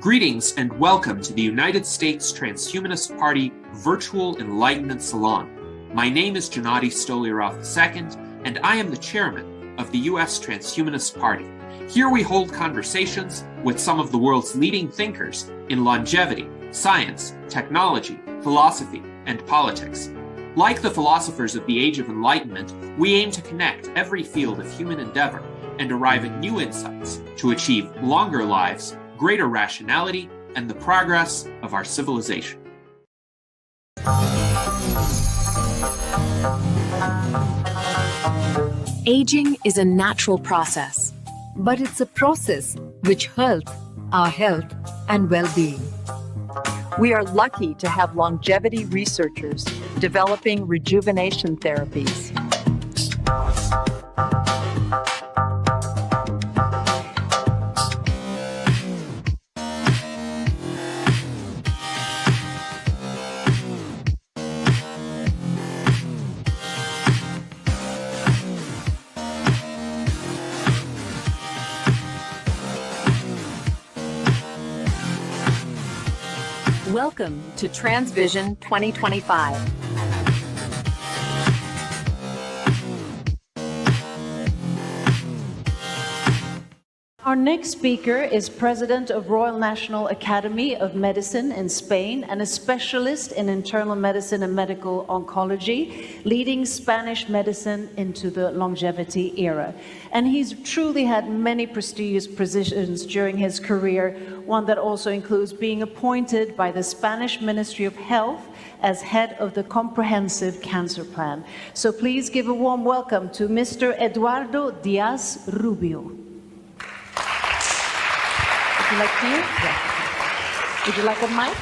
Greetings and welcome to the United States Transhumanist Party Virtual Enlightenment Salon. My name is Gennady Stolyarov II, and I am the chairman of the U.S. Transhumanist Party. Here we hold conversations with some of the world's leading thinkers in longevity, science, technology, philosophy, and politics. Like the philosophers of the Age of Enlightenment, we aim to connect every field of human endeavor and arrive at new insights to achieve longer lives, greater rationality, and the progress of our civilization. Aging is a natural process, but it's a process which hurts our health and well-being. We are lucky to have longevity researchers developing rejuvenation therapies. Welcome to TransVision 2025. Our next speaker is President of Royal National Academy of Medicine in Spain and a specialist in internal medicine and medical oncology, leading Spanish medicine into the longevity era. And he's truly had many prestigious positions during his career, one that also includes being appointed by the Spanish Ministry of Health as head of the Comprehensive Cancer Plan. So please give a warm welcome to Mr. Eduardo Díaz-Rubio. Would you like to hear? Yeah. Would you like a mic?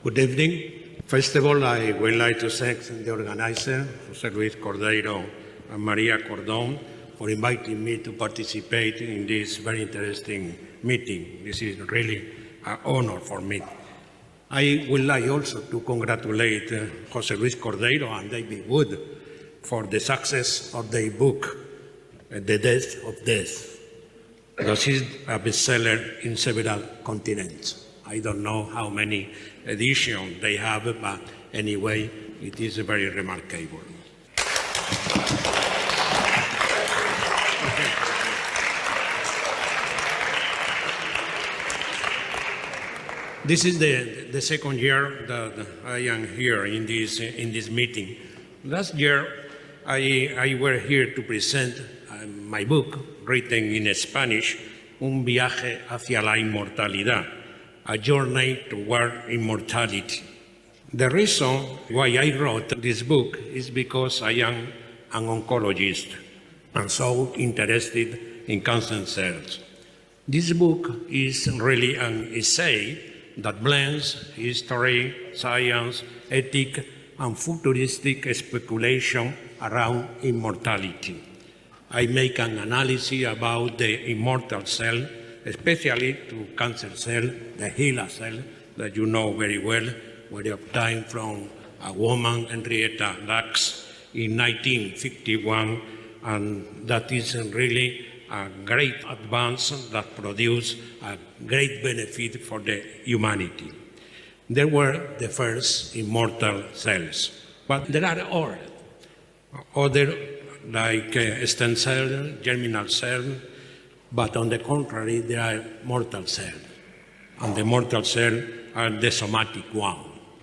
Good evening. First of all, I would like to thank the organizer, José Luis Cordero and Maria Cordón, for inviting me to participate in this very interesting meeting. This is really an honor for me. I would like also to congratulate José Luis Cordero and David Wood for the success of their book, The Death of Death. Because it's a bestseller in several continents. I don't know how many editions they have, but anyway, it is very remarkable. Okay. This is the second year that I am here in this meeting. Last year, I were here to present my book, written in Spanish, Un viaje hacia la inmortalidad, a journey toward immortality. The reason why I wrote this book is because I am an oncologist and so interested in cancer cells. This book is really an essay that blends history, science, ethics, and futuristic speculation around immortality. I make an analysis about the immortal cell, especially to cancer cell, the HeLa cell, that you know very well, were obtained from a woman, Henrietta Lacks, in 1951, and that is really a great advance that produced a great benefit for the humanity. They were the first immortal cells, but there are other like stem cell, germinal cell, but on the contrary, there are mortal cells. And the mortal cells are the somatic one.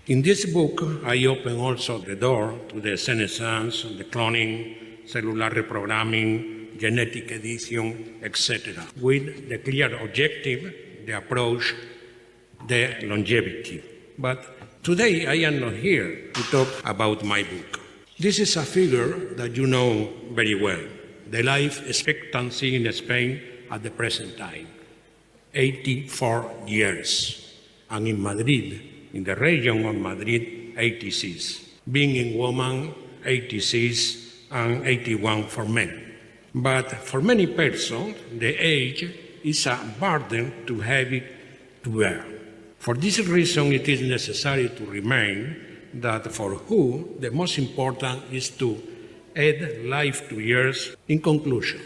In this book, I open also the door to the senescence, the cloning, cellular reprogramming, genetic edition, etc., with the clear objective, the approach, the longevity. But today, I am not here to talk about my book. This is a figure that you know very well, the life expectancy in Spain at the present time, 84 years, and in Madrid, in the region of Madrid, 86, being in women, 86, and 81 for men. But for many persons, the age is a burden too heavy to bear. For this reason, it is necessary to remain that for who the most important is to add life to years. In conclusion,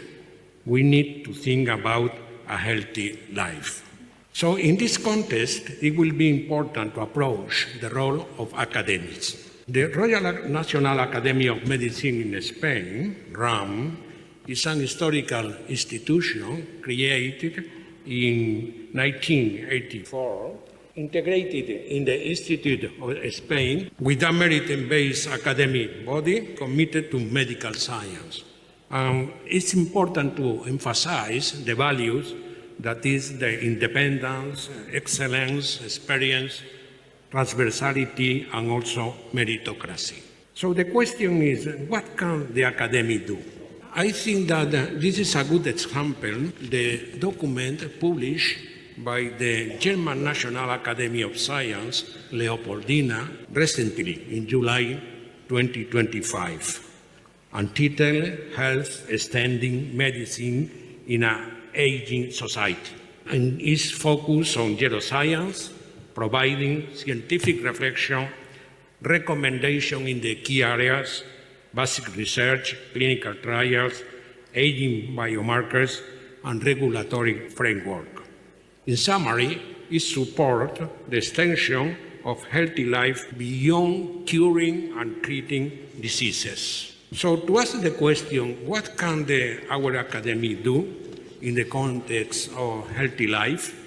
we need to think about a healthy life. So in this context, it will be important to approach the role of academics. The Royal National Academy of Medicine in Spain, RAM, is an historical institution created in 1984, integrated in the Institute of Spain with a merit-based academic body committed to medical science. It's important to emphasize the values that is the independence, excellence, experience, transversality, and also meritocracy. So the question is, what can the academy do? I think that this is a good example, the document published by the German National Academy of Science, Leopoldina, recently in July 2025, entitled Health Extending Medicine in an Aging Society, and is focused on neuroscience, providing scientific reflection, recommendation in the key areas, basic research, clinical trials, aging biomarkers, and regulatory framework. In summary, it supports the extension of healthy life beyond curing and treating diseases. So to ask the question, what can our academy do in the context of healthy life?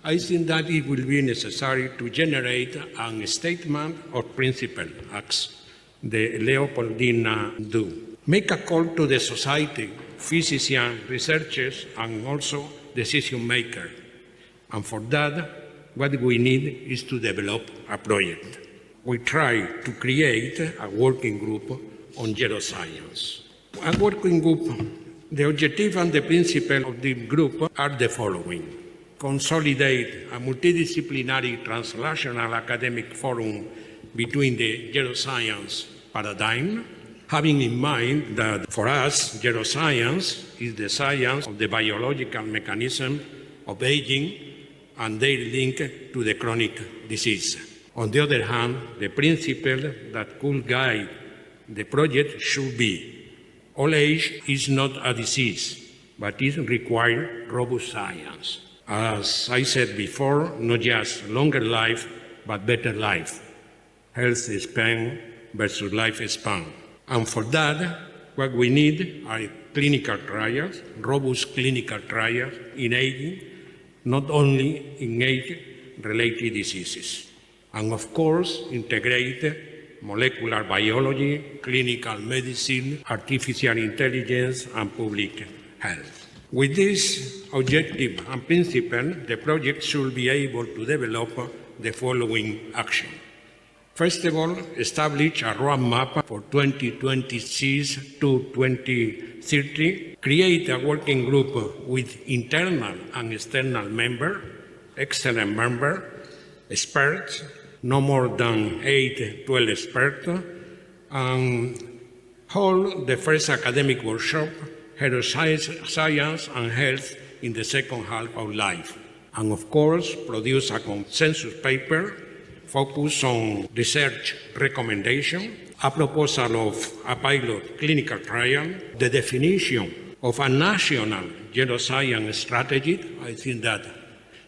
I think that it will be necessary to generate a statement of principle, as the Leopoldina do. Make a call to the society, physicians, researchers, and also decision makers. And for that, what we need is to develop a project. We try to create a working group on neuroscience. A working group, the objective and the principle of the group are the following: consolidate a multidisciplinary translational academic forum between the neuroscience paradigm, having in mind that for us, neuroscience is the science of the biological mechanism of aging and their link to the chronic disease. On the other hand, the principle that could guide the project should be: all age is not a disease, but it requires robust science. As I said before, not just longer life, but better life. Health span versus lifespan. And for that, what we need are clinical trials, robust clinical trials in aging, not only in age-related diseases. And of course, integrate molecular biology, clinical medicine, artificial intelligence, and public health. With this objective and principle, the project should be able to develop the following action. First of all, establish a roadmap for 2026 to 2030, create a working group with internal and external members, excellent members, experts, no more than 8-12 experts, and hold the first academic workshop, Science and Health in the second half of life. And of course, produce a consensus paper focused on research recommendation, a proposal of a pilot clinical trial, the definition of a national neuroscience strategy. I think that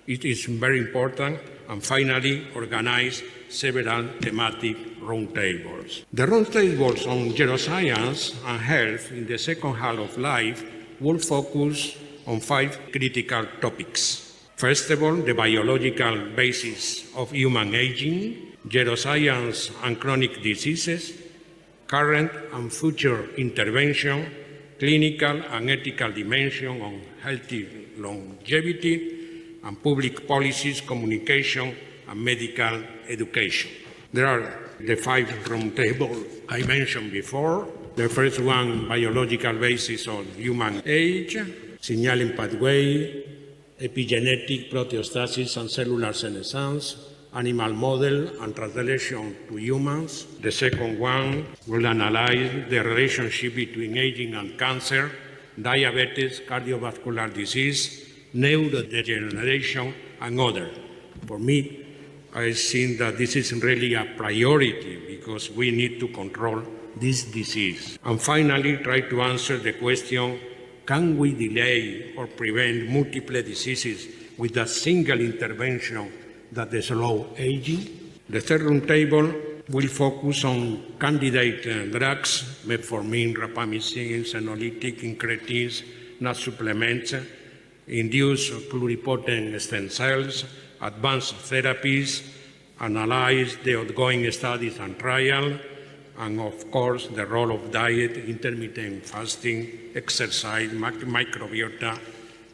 it is very important. And finally, organize several thematic roundtables. The roundtables on neuroscience and health in the second half of life will focus on 5 critical topics. First of all, the biological basis of human aging, neuroscience and chronic diseases, current and future intervention, clinical and ethical dimension on healthy longevity, and public policies, communication, and medical education. There are the 5 roundtables I mentioned before. The first one, biological basis of human age, signaling pathway, epigenetic proteostasis and cellular senescence, animal model and translation to humans. The second one will analyze the relationship between aging and cancer, diabetes, cardiovascular disease, neurodegeneration, and other. For me, I think that this is really a priority because we need to control this disease. And finally, try to answer the question, can we delay or prevent multiple diseases with a single intervention that slows aging. The third roundtable will focus on candidate drugs, metformin, rapamycin, senolytic, incretins, NAD supplements, induced pluripotent stem cells, advanced therapies, analyze the ongoing studies and trials, and of course the role of diet, intermittent fasting, exercise, microbiota,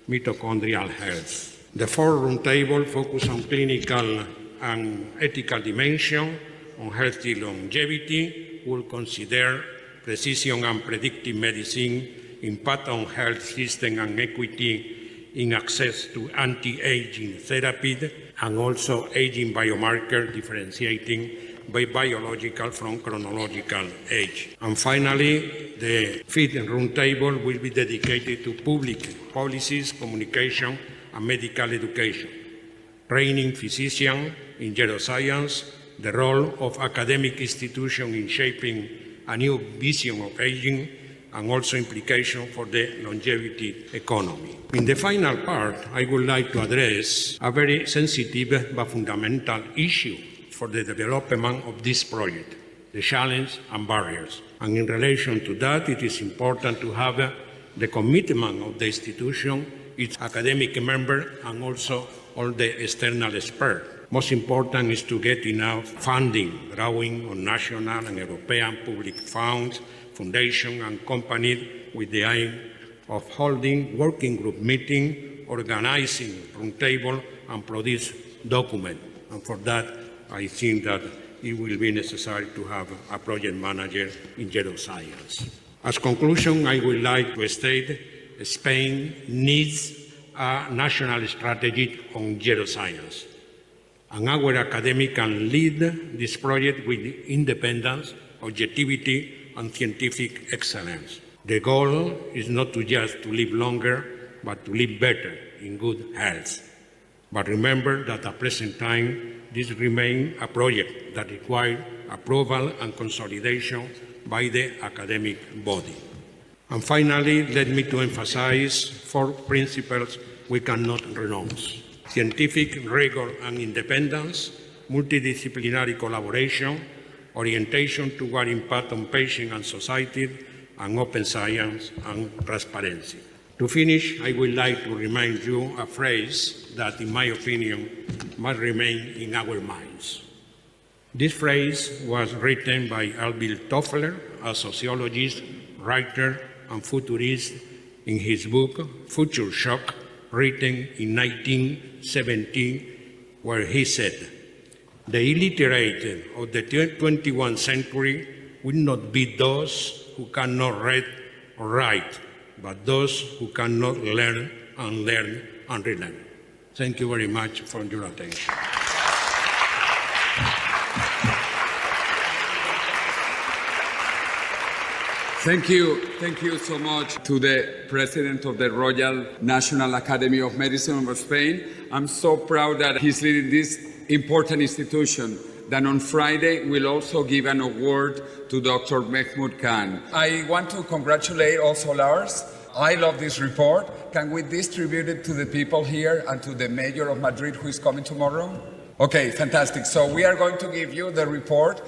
mitochondrial health. The fourth roundtable focuses on clinical and ethical dimension, on healthy longevity, will consider precision and predictive medicine, impact on health system and equity in access to anti-aging therapy, and also aging biomarker differentiating by biological from chronological age. And finally, the fifth roundtable will be dedicated to public policies, communication, and medical education, training physicians in gerontoscience, the role of academic institutions in shaping a new vision of aging, and also implications for the longevity economy. In the final part, I would like to address a very sensitive but fundamental issue for the development of this project, the challenge and barriers. And in relation to that, it is important to have the commitment of the institution, its academic members, and also all the external experts. Most important is to get enough funding, drawing on national and European public funds, foundation, and companies with the aim of holding working group meeting, organizing roundtable, and produce document. And for that, I think that it will be necessary to have a project manager in gerontoscience. As conclusion, I would like to state Spain needs a national strategy on gerontoscience. And our academic can lead this project with independence, objectivity, and scientific excellence. The goal is not to just to live longer, but to live better in good health. But remember that at present time, this remains a project that requires approval and consolidation by the academic body. And finally, let me to emphasize 4 principles we cannot renounce: scientific rigor and independence, multidisciplinary collaboration, orientation toward impact on patient and society, and open science and transparency. To finish, I would like to remind you a phrase that, in my opinion, must remain in our minds. This phrase was written by Alvin Toffler, a sociologist, writer, and futurist, in his book, Future Shock, written in 1917, where he said, "The illiterate of the 21st century will not be those who cannot read or write, but those who cannot learn and relearn." Thank you very much for your attention. Thank you so much to the President of the Royal National Academy of Medicine of Spain. I'm so proud that he's leading this important institution that on Friday will also give an award to Dr. Mahmoud Khan. I want to congratulate also Lars. I love this report. Can we distribute it to the people here and to the Mayor of Madrid who is coming tomorrow? Okay, fantastic. So we are going to give you the report.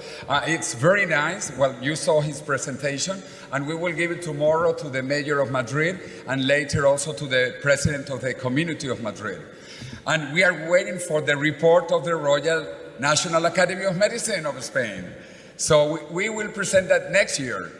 It's very nice. Well, you saw his presentation, and we will give it tomorrow to the Mayor of Madrid and later also to the President of the Community of Madrid. And we are waiting for the report of the Royal National Academy of Medicine of Spain. So we will present that next year.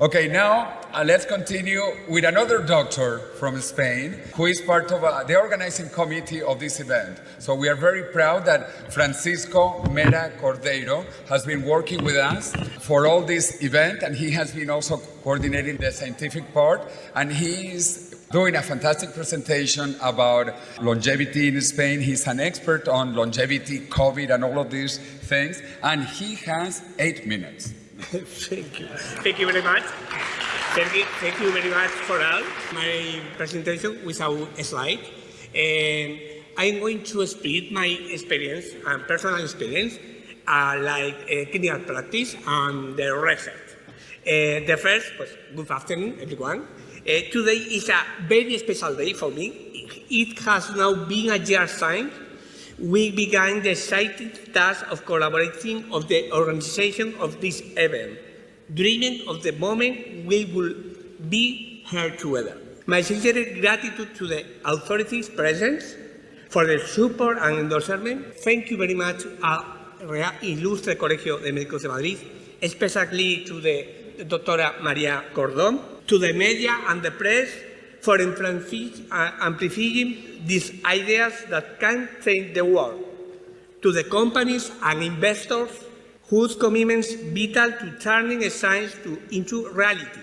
Okay, now let's continue with another doctor from Spain who is part of the organizing committee of this event. So we are very proud that Francisco Mera Cordero has been working with us for all this event, and he has been also coordinating the scientific part, and he is doing a fantastic presentation about longevity in Spain. He's an expert on longevity, COVID, and all of these things, and he has 8 minutes. Thank you. Thank you very much. Thank you very much for all. My presentation without a slide. And I'm going to split my experience and personal experience, like clinical practice and the research. The first, good afternoon, everyone. Today is a very special day for me. it has now been a year since we began the exciting task of collaborating of the organization of this event, dreaming of the moment we will be here together. My sincere gratitude to the authorities present for their support and endorsement. Thank you very much al Ilustre Colegio de Médicos de Madrid, especially to the Doctora María Cordón, to the media and the press for amplifying these ideas that can change the world, to the companies and investors whose commitments vital to turning science into reality,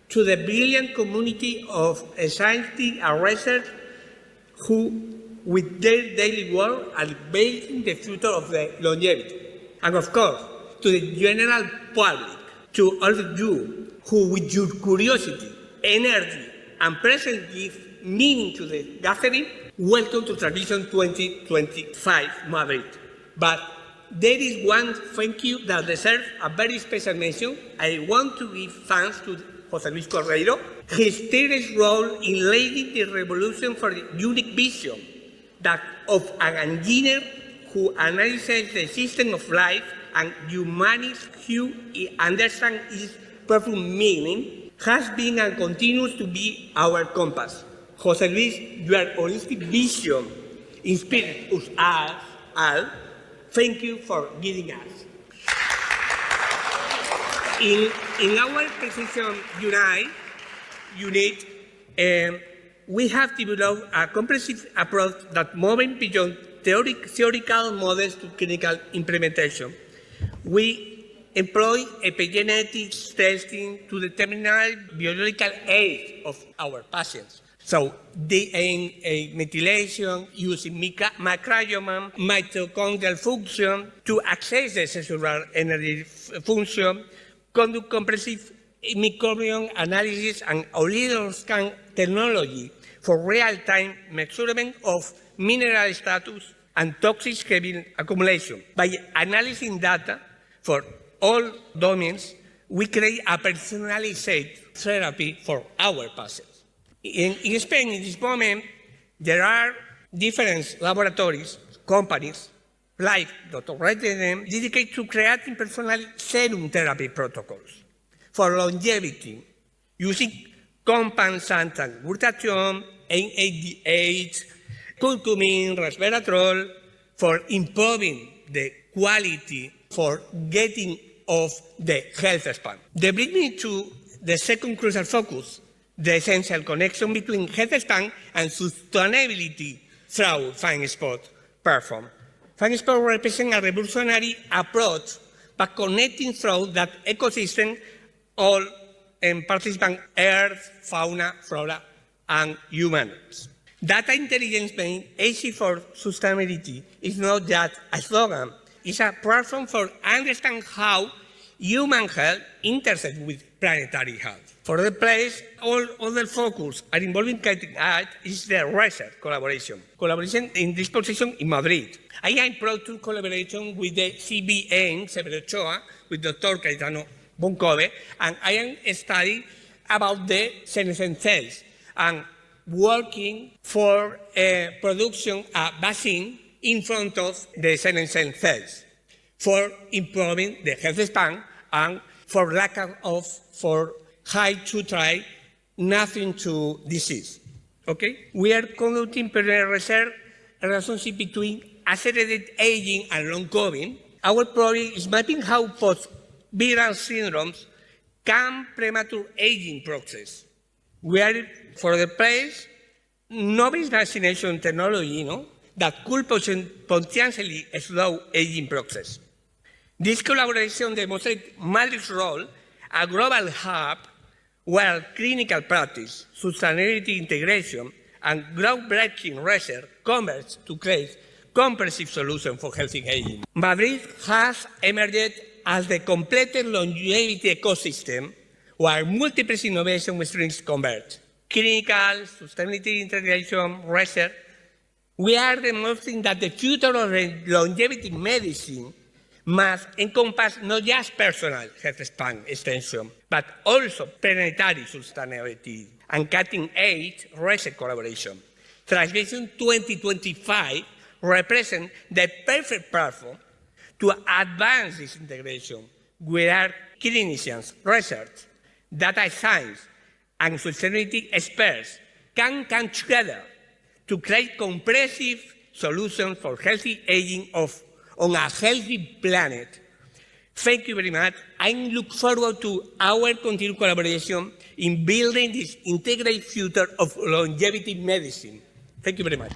to the brilliant community of scientists and researchers who, with their daily work, are building the future of the longevity. And of course, to the general public, to all of you who, with your curiosity, energy, and presence give meaning to the gathering, welcome to TransVision 2025 Madrid. But there is one thank you that deserves a very special mention. I want to give thanks to José Luis Cordero, his tireless role in leading the revolution for the unique vision that of an engineer who analyzes the system of life and humanity's who understands its profound meaning, has been and continues to be our compass. José Luis, your holistic vision inspired us all. Thank you for guiding us. In our precision unit, we have developed a comprehensive approach that moves beyond theoretical models to clinical implementation. We employ epigenetics testing to determine biological age of our patients. So DNA methylation using microbiome, mitochondrial function to access the cellular energy function, conduct comprehensive microbiome analysis and scan technology for real-time measurement of mineral status and toxic heavy accumulation. By analyzing data for all domains, we create a personalized therapy for our patients. In Spain, in this moment, there are different laboratories, companies, like Dr. Redden, dedicated to creating personalized serum therapy protocols for longevity, using compounds such as glutathione, NADH, curcumin, resveratrol, for improving the quality for getting of the health span. That brings me to the second crucial focus, the essential connection between health span and sustainability through fine sport performance. Fine sport represents a revolutionary approach by connecting through that ecosystem all participants, earth, fauna, flora, and humans. Data intelligence means AC for sustainability is not just a slogan. It's a platform for understanding how human health intersects with planetary health. For the place, all other focus are involving cutting edge is the research collaboration. Collaboration in this position in Madrid. I am proud to collaboration with the CBN, Severo Ochoa, with Dr. Cayetano Boncove, and I am studying about the senescent cells and working for production a vaccine in front of the senescent cells for improving the health span and for lack of high to try nothing to disease. Okay? We are conducting research relationship between accelerated aging and long COVID. Our project is mapping how post-viral syndromes can premature aging process. We are for the place novel vaccination technology, that could potentially slow aging process. This collaboration demonstrates Madrid's role, a global hub where clinical practice, sustainability integration, and groundbreaking research converge to create comprehensive solutions for healthy aging. Madrid has emerged as the completed longevity ecosystem where multiple innovation streams converge. Clinical, sustainability integration, research. We are demonstrating that the future of longevity medicine must encompass not just personal health span extension, but also planetary sustainability and cutting-edge research collaboration. TransVision 2025 represents the perfect platform to advance this integration, where clinicians, research, data science, and sustainability experts can come together to create comprehensive solutions for healthy aging on a healthy planet. Thank you very much. I look forward to our continued collaboration in building this integrated future of longevity medicine. Thank you very much.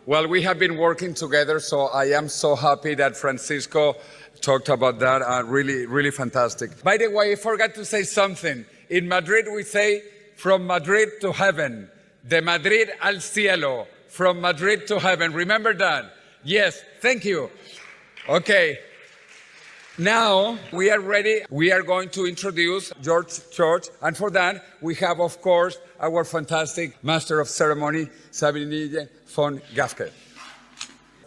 Well, we have been working together, so I am so happy that Francisco talked about that. Really, really fantastic. By the way, I forgot to say something. In Madrid, we say, from Madrid to heaven. De Madrid al cielo. From Madrid to heaven. Remember that? Yes, thank you. Okay. Now we are ready. We are going to introduce George Church. And for that, we have, of course, our fantastic Master of Ceremony, Sabine von Gafke.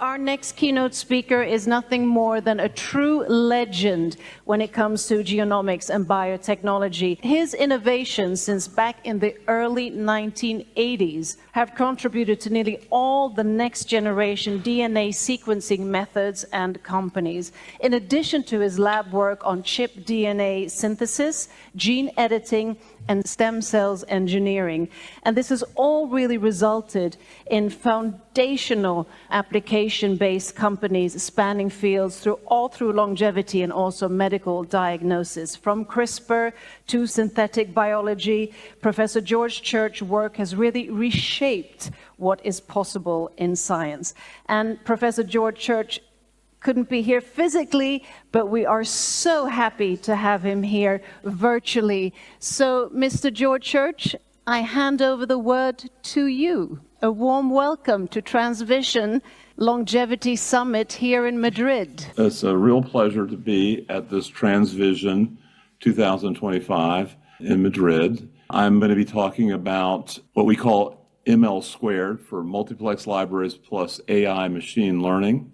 Our next keynote speaker is nothing more than a true legend when it comes to genomics and biotechnology. His innovations since back in the early 1980s have contributed to nearly all the next generation DNA sequencing methods and companies. In addition to his lab work on chip DNA synthesis, gene editing, and stem cells engineering. And this has all really resulted in foundational application-based companies spanning fields all through longevity and also medical diagnosis. From CRISPR to synthetic biology, Professor George Church's work has really reshaped what is possible in science. And Professor George Church couldn't be here physically, but we are so happy to have him here virtually. So, Mr. George Church, I hand over the word to you. A warm welcome to TransVision Longevity Summit here in Madrid. It's a real pleasure to be at this TransVision 2025 in Madrid. I'm going to be talking about what we call ML squared for multiplex libraries plus AI machine learning.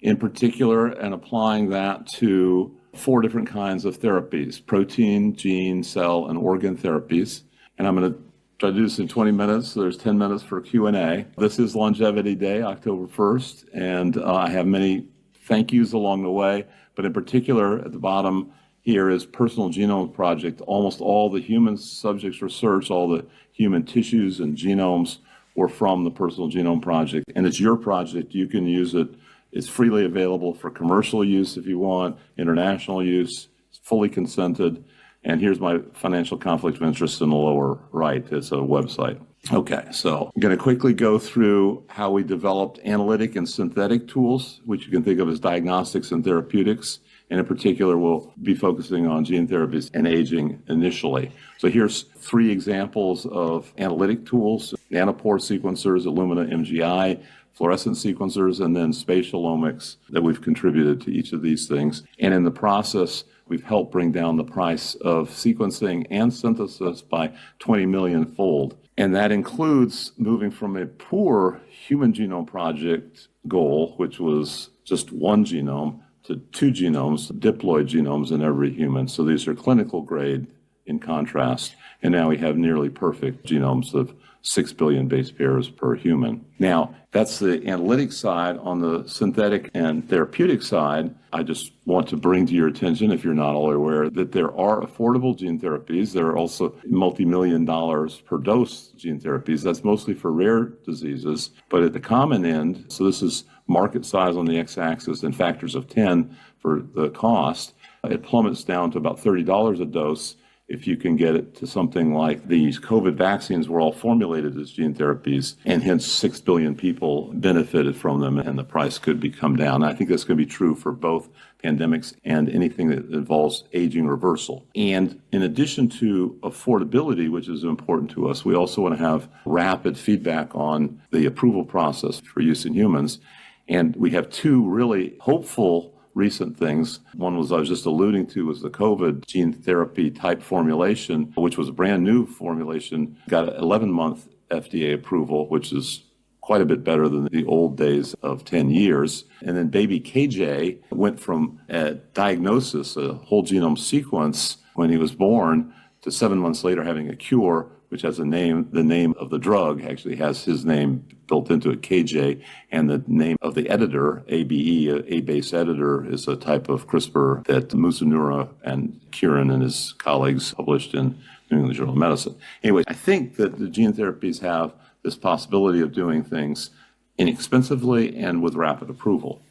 In particular, and applying that to 4 different kinds of therapies: protein, gene, cell, and organ therapies. And I'm going to try to do this in 20 minutes, so there's 10 minutes for Q&A. This is Longevity Day, October 1st, and I have many thank yous along the way, but in particular, at the bottom here is Personal Genome Project. Almost all the human subjects research, all the human tissues and genomes were from the Personal Genome Project, and it's your project. You can use it. It's freely available for commercial use if you want, international use, it's fully consented. And here's my financial conflict of interest in the lower right. It's a website. Okay, so I'm going to quickly go through how we developed analytic and synthetic tools, which you can think of as diagnostics and therapeutics. And in particular, we'll be focusing on gene therapies and aging initially. So here's 3 examples of analytic tools: nanopore sequencers, Illumina MGI, fluorescent sequencers, and then spatial omics that we've contributed to each of these things. And in the process, we've helped bring down the price of sequencing and synthesis by 20 million fold. And that includes moving from a poor human genome project goal, which was just 1 genome, to 2 genomes, diploid genomes in every human. So these are clinical grade in contrast. And now we have nearly perfect genomes of 6 billion base pairs per human. Now, that's the analytic side. On the synthetic and therapeutic side, I just want to bring to your attention, if you're not already aware, that there are affordable gene therapies. There are also multi-million dollars per dose gene therapies. That's mostly for rare diseases. But at the common end, so this is market size on the x-axis and factors of 10 for the cost, it plummets down to about $30 a dose. If you can get it to something like these COVID vaccines were all formulated as gene therapies, and hence 6 billion people benefited from them, and the price could come down. I think that's going to be true for both pandemics and anything that involves aging reversal. And in addition to affordability, which is important to us, we also want to have rapid feedback on the approval process for use in humans. And we have 2 really hopeful recent things. One was I was just alluding to was the COVID gene therapy type formulation, which was a brand new formulation, got an 11-month FDA approval, which is quite a bit better than the old days of 10 years. And then baby KJ went from a diagnosis, a whole genome sequence when he was born, to 7 months later having a cure, which has a name. The name of the drug actually has his name built into it, KJ, and the name of the editor, ABE, A-base editor, is a type of CRISPR that Musunura and Kieran and his colleagues published in New England Journal of Medicine. Anyway, I think that the gene therapies have this possibility of doing things inexpensively and with rapid approval.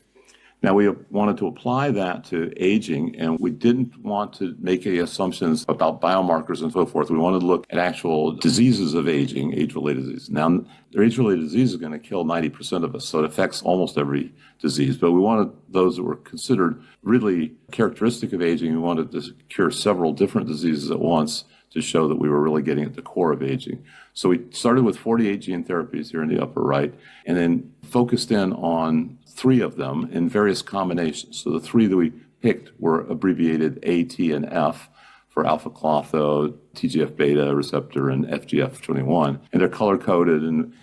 Now, we wanted to apply that to aging, and we didn't want to make any assumptions about biomarkers and so forth. We wanted to look at actual diseases of aging, age-related disease. Now, the age-related disease is going to kill 90% of us, so it affects almost every disease. But we wanted those that were considered really characteristic of aging. We wanted to cure several different diseases at once to show that we were really getting at the core of aging. So we started with 48 gene therapies here in the upper right, and then focused in on 3 of them in various combinations. So the 3 that we picked were abbreviated A, T, and F for alpha-klotho, TGF-beta receptor, and FGF21. And they're color-coded, and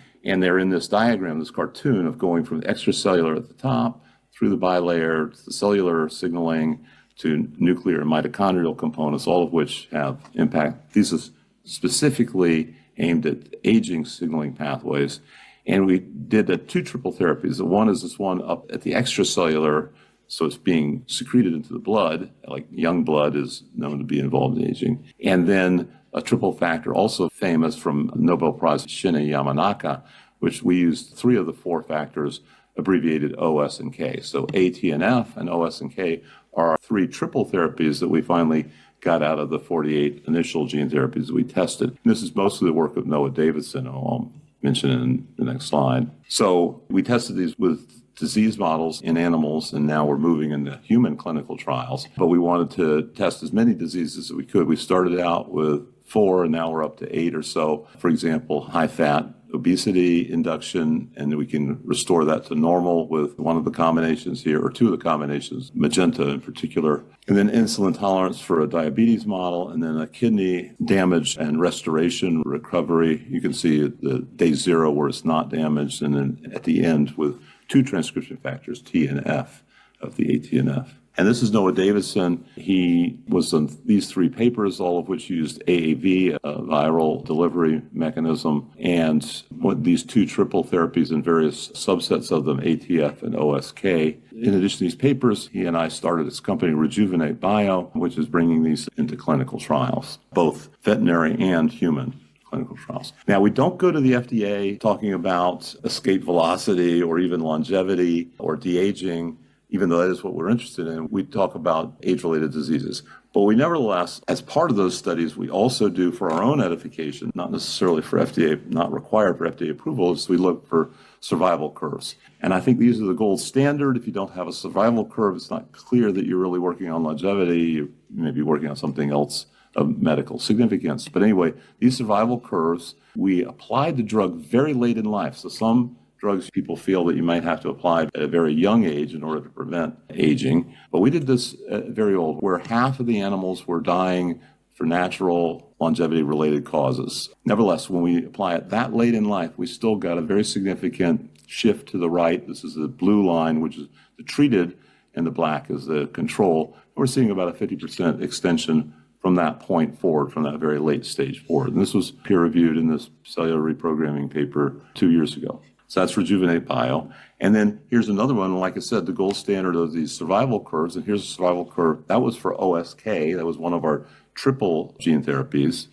they're in this diagram, this cartoon of going from extracellular at the top through the bilayer to the cellular signaling to nuclear and mitochondrial components, all of which have impact. These are specifically aimed at aging signaling pathways. And we did 2 triple therapies. One is this one up at the extracellular, so it's being secreted into the blood, like young blood is known to be involved in aging. And then a triple factor, also famous from Nobel Prize Shinya Yamanaka, which we used 3 of the 4 factors, abbreviated OS and K. So A, T, and F, and OS and K are 3 triple therapies that we finally got out of the 48 initial gene therapies that we tested. And this is mostly the work of Noah Davidson, who I'll mention in the next slide. So we tested these with disease models in animals, and now we're moving into human clinical trials. But we wanted to test as many diseases as we could. We started out with 4, and now we're up to 8 or so. For example, high-fat obesity induction, and we can restore that to normal with one of the combinations here, or 2 of the combinations, magenta in particular. And then insulin tolerance for a diabetes model, and then a kidney damage and restoration recovery. You can see at the day 0 where it's not damaged, and then at the end with 2 transcription factors, T and F, of the ATNF. And this is Noah Davidson. He was on these 3 papers, all of which used AAV, a viral delivery mechanism, and these 2 triple therapies and various subsets of them, ATF and OSK. In addition to these papers, he and I started this company, Rejuvenate Bio, which is bringing these into clinical trials, both veterinary and human clinical trials. Now, we don't go to the FDA talking about escape velocity or even longevity or de-aging, even though that is what we're interested in. We talk about age-related diseases. But we nevertheless, as part of those studies, we also do for our own edification, not necessarily for FDA, not required for FDA approval, is we look for survival curves. And I think these are the gold standard. If you don't have a survival curve, it's not clear that you're really working on longevity. You may be working on something else of medical significance. But anyway, these survival curves, we applied the drug very late in life. So some drugs people feel that you might have to apply at a very young age in order to prevent aging. But we did this very old, where half of the animals were dying for natural longevity-related causes. Nevertheless, when we apply it that late in life, we still got a very significant shift to the right. This is the blue line, which is the treated, and the black is the control. We're seeing about a 50% extension from that point forward, from that very late stage forward. And this was peer-reviewed in this cellular reprogramming paper 2 years ago. So that's Rejuvenate Bio. And then here's another one, like I said, the gold standard of these survival curves. And here's a survival curve. That was for OSK. That was one of our triple gene therapies.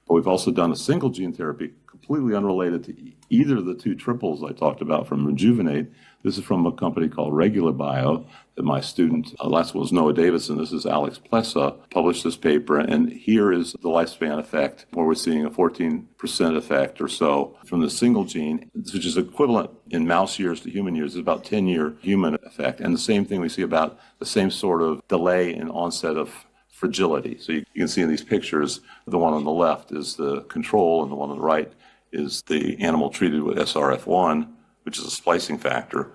But we've also done a single gene therapy completely unrelated to either of the 2 triples I talked about from Rejuvenate. This is from a company called Regular Bio that my student, last one was Noah Davidson. This is Alex Plessa, published this paper. And here is the lifespan effect, where we're seeing a 14% effect or so from the single gene, which is equivalent in mouse years to human years. It's about 10-year human effect. And the same thing we see about the same sort of delay in onset of fragility. So you can see in these pictures, the one on the left is the control, and the one on the right is the animal treated with SRF1, which is a splicing factor.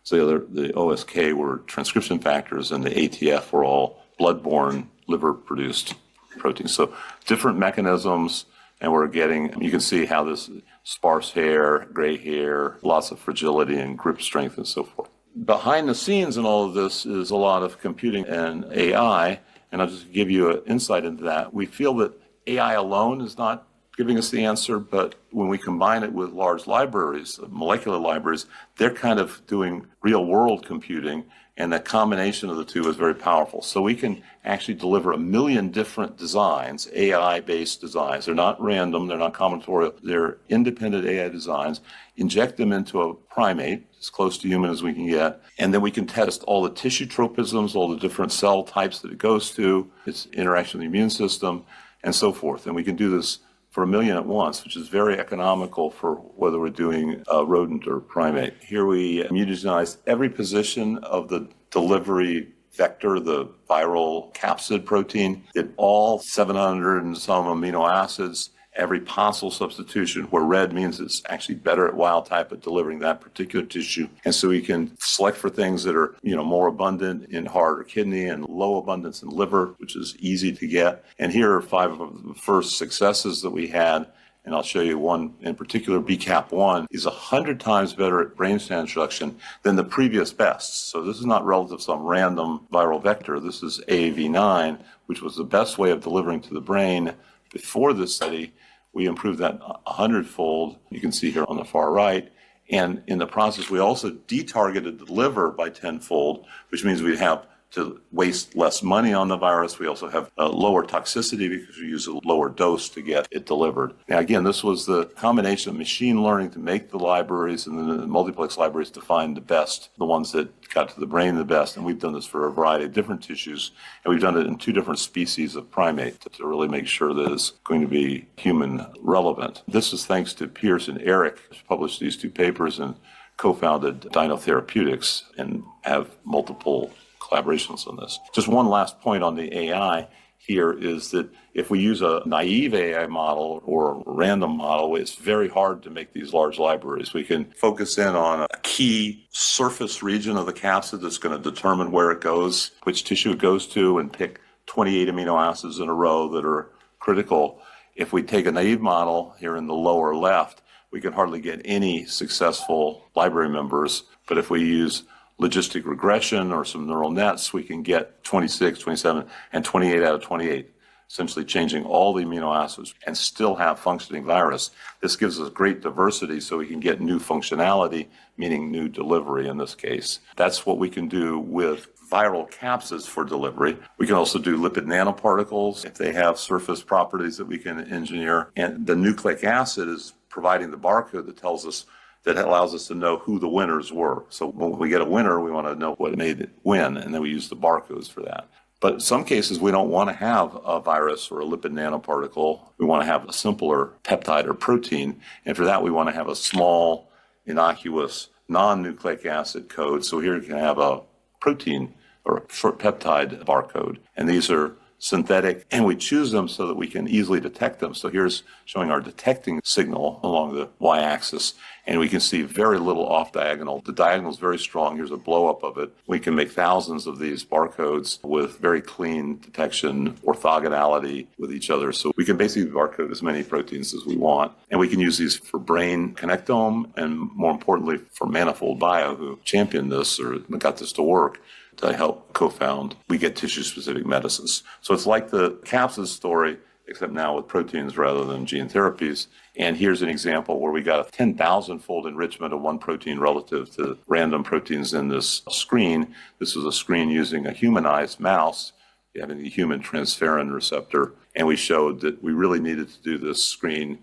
So the OSK were transcription factors, and the ATF were all blood-borne, liver-produced proteins. So different mechanisms, And we're getting, you can see how this sparse hair, gray hair, lots of fragility and grip strength and so forth. Behind the scenes in all of this is a lot of computing and AI, and I'll just give you an insight into that. We feel that AI alone is not giving us the answer, but when we combine it with large libraries, molecular libraries, they're kind of doing real-world computing, and the combination of the two is very powerful. So we can actually deliver 1 million different designs, AI-based designs. They're not random, they're not combinatorial, they're independent AI designs, inject them into a primate, as close to human as we can get, and then we can test all the tissue tropisms, all the different cell types that it goes to, its interaction with the immune system, and so forth. And we can do this for 1 million at once, which is very economical for whether we're doing a rodent or primate. Here we mutagenized every position of the delivery vector, the viral capsid protein, did all 700 and some amino acids, every possible substitution, where red means it's actually better at wild type at delivering that particular tissue. And so we can select for things that are, more abundant in heart or kidney and low abundance in liver, which is easy to get. And here are 5 of the first successes that we had. And I'll show you one in particular. BCAP1 is 100 times better at brain transduction than the previous best. So this is not relative to some random viral vector. This is AAV9, which was the best way of delivering to the brain before this study. We improved that 100-fold. You can see here on the far right. And in the process, we also detargeted the liver by 10-fold, which means we have to waste less money on the virus. We also have a lower toxicity because we use a lower dose to get it delivered. Now, again, this was the combination of machine learning to make the libraries and then the multiplex libraries to find the best, the ones that got to the brain the best. And we've done this for a variety of different tissues. And we've done it in 2 different species of primate to really make sure that it's going to be human relevant. This is thanks to Pierce and Eric, who published these 2 papers and co-founded Dino Therapeutics and have multiple collaborations on this. Just one last point on the AI here is that if we use a naive AI model or a random model, it's very hard to make these large libraries. We can focus in on a key surface region of the capsid that's going to determine where it goes, which tissue it goes to, and pick 28 amino acids in a row that are critical. If we take a naive model here in the lower left, we can hardly get any successful library members. But if we use logistic regression or some neural nets, we can get 26, 27, and 28 out of 28, essentially changing all the amino acids and still have functioning virus. This gives us great diversity so we can get new functionality, meaning new delivery in this case. That's what we can do with viral capsids for delivery. We can also do lipid nanoparticles if they have surface properties that we can engineer. And the nucleic acid is providing the barcode that tells us, that allows us to know who the winners were. So when we get a winner, we want to know what made it win, and then we use the barcodes for that. But in some cases, we don't want to have a virus or a lipid nanoparticle. We want to have a simpler peptide or protein, and for that, we want to have a small, innocuous, non-nucleic acid code. So here you can have a protein or a short peptide barcode, and these are synthetic, and we choose them so that we can easily detect them. So here's showing our detecting signal along the y-axis, and we can see very little off diagonal. The diagonal is very strong. Here's a blow up of it. We can make thousands of these barcodes with very clean detection, orthogonality with each other. So we can basically barcode as many proteins as we want. And we can use these for brain connectome and, more importantly, for Manifold Bio, who championed this or got this to work, to help co-found, we get tissue-specific medicines. So it's like the capsid story, except now with proteins rather than gene therapies. And here's an example where we got a 10,000-fold enrichment of one protein relative to random proteins in this screen. This was a screen using a humanized mouse, having the human transferrin receptor. And we showed that we really needed to do this screen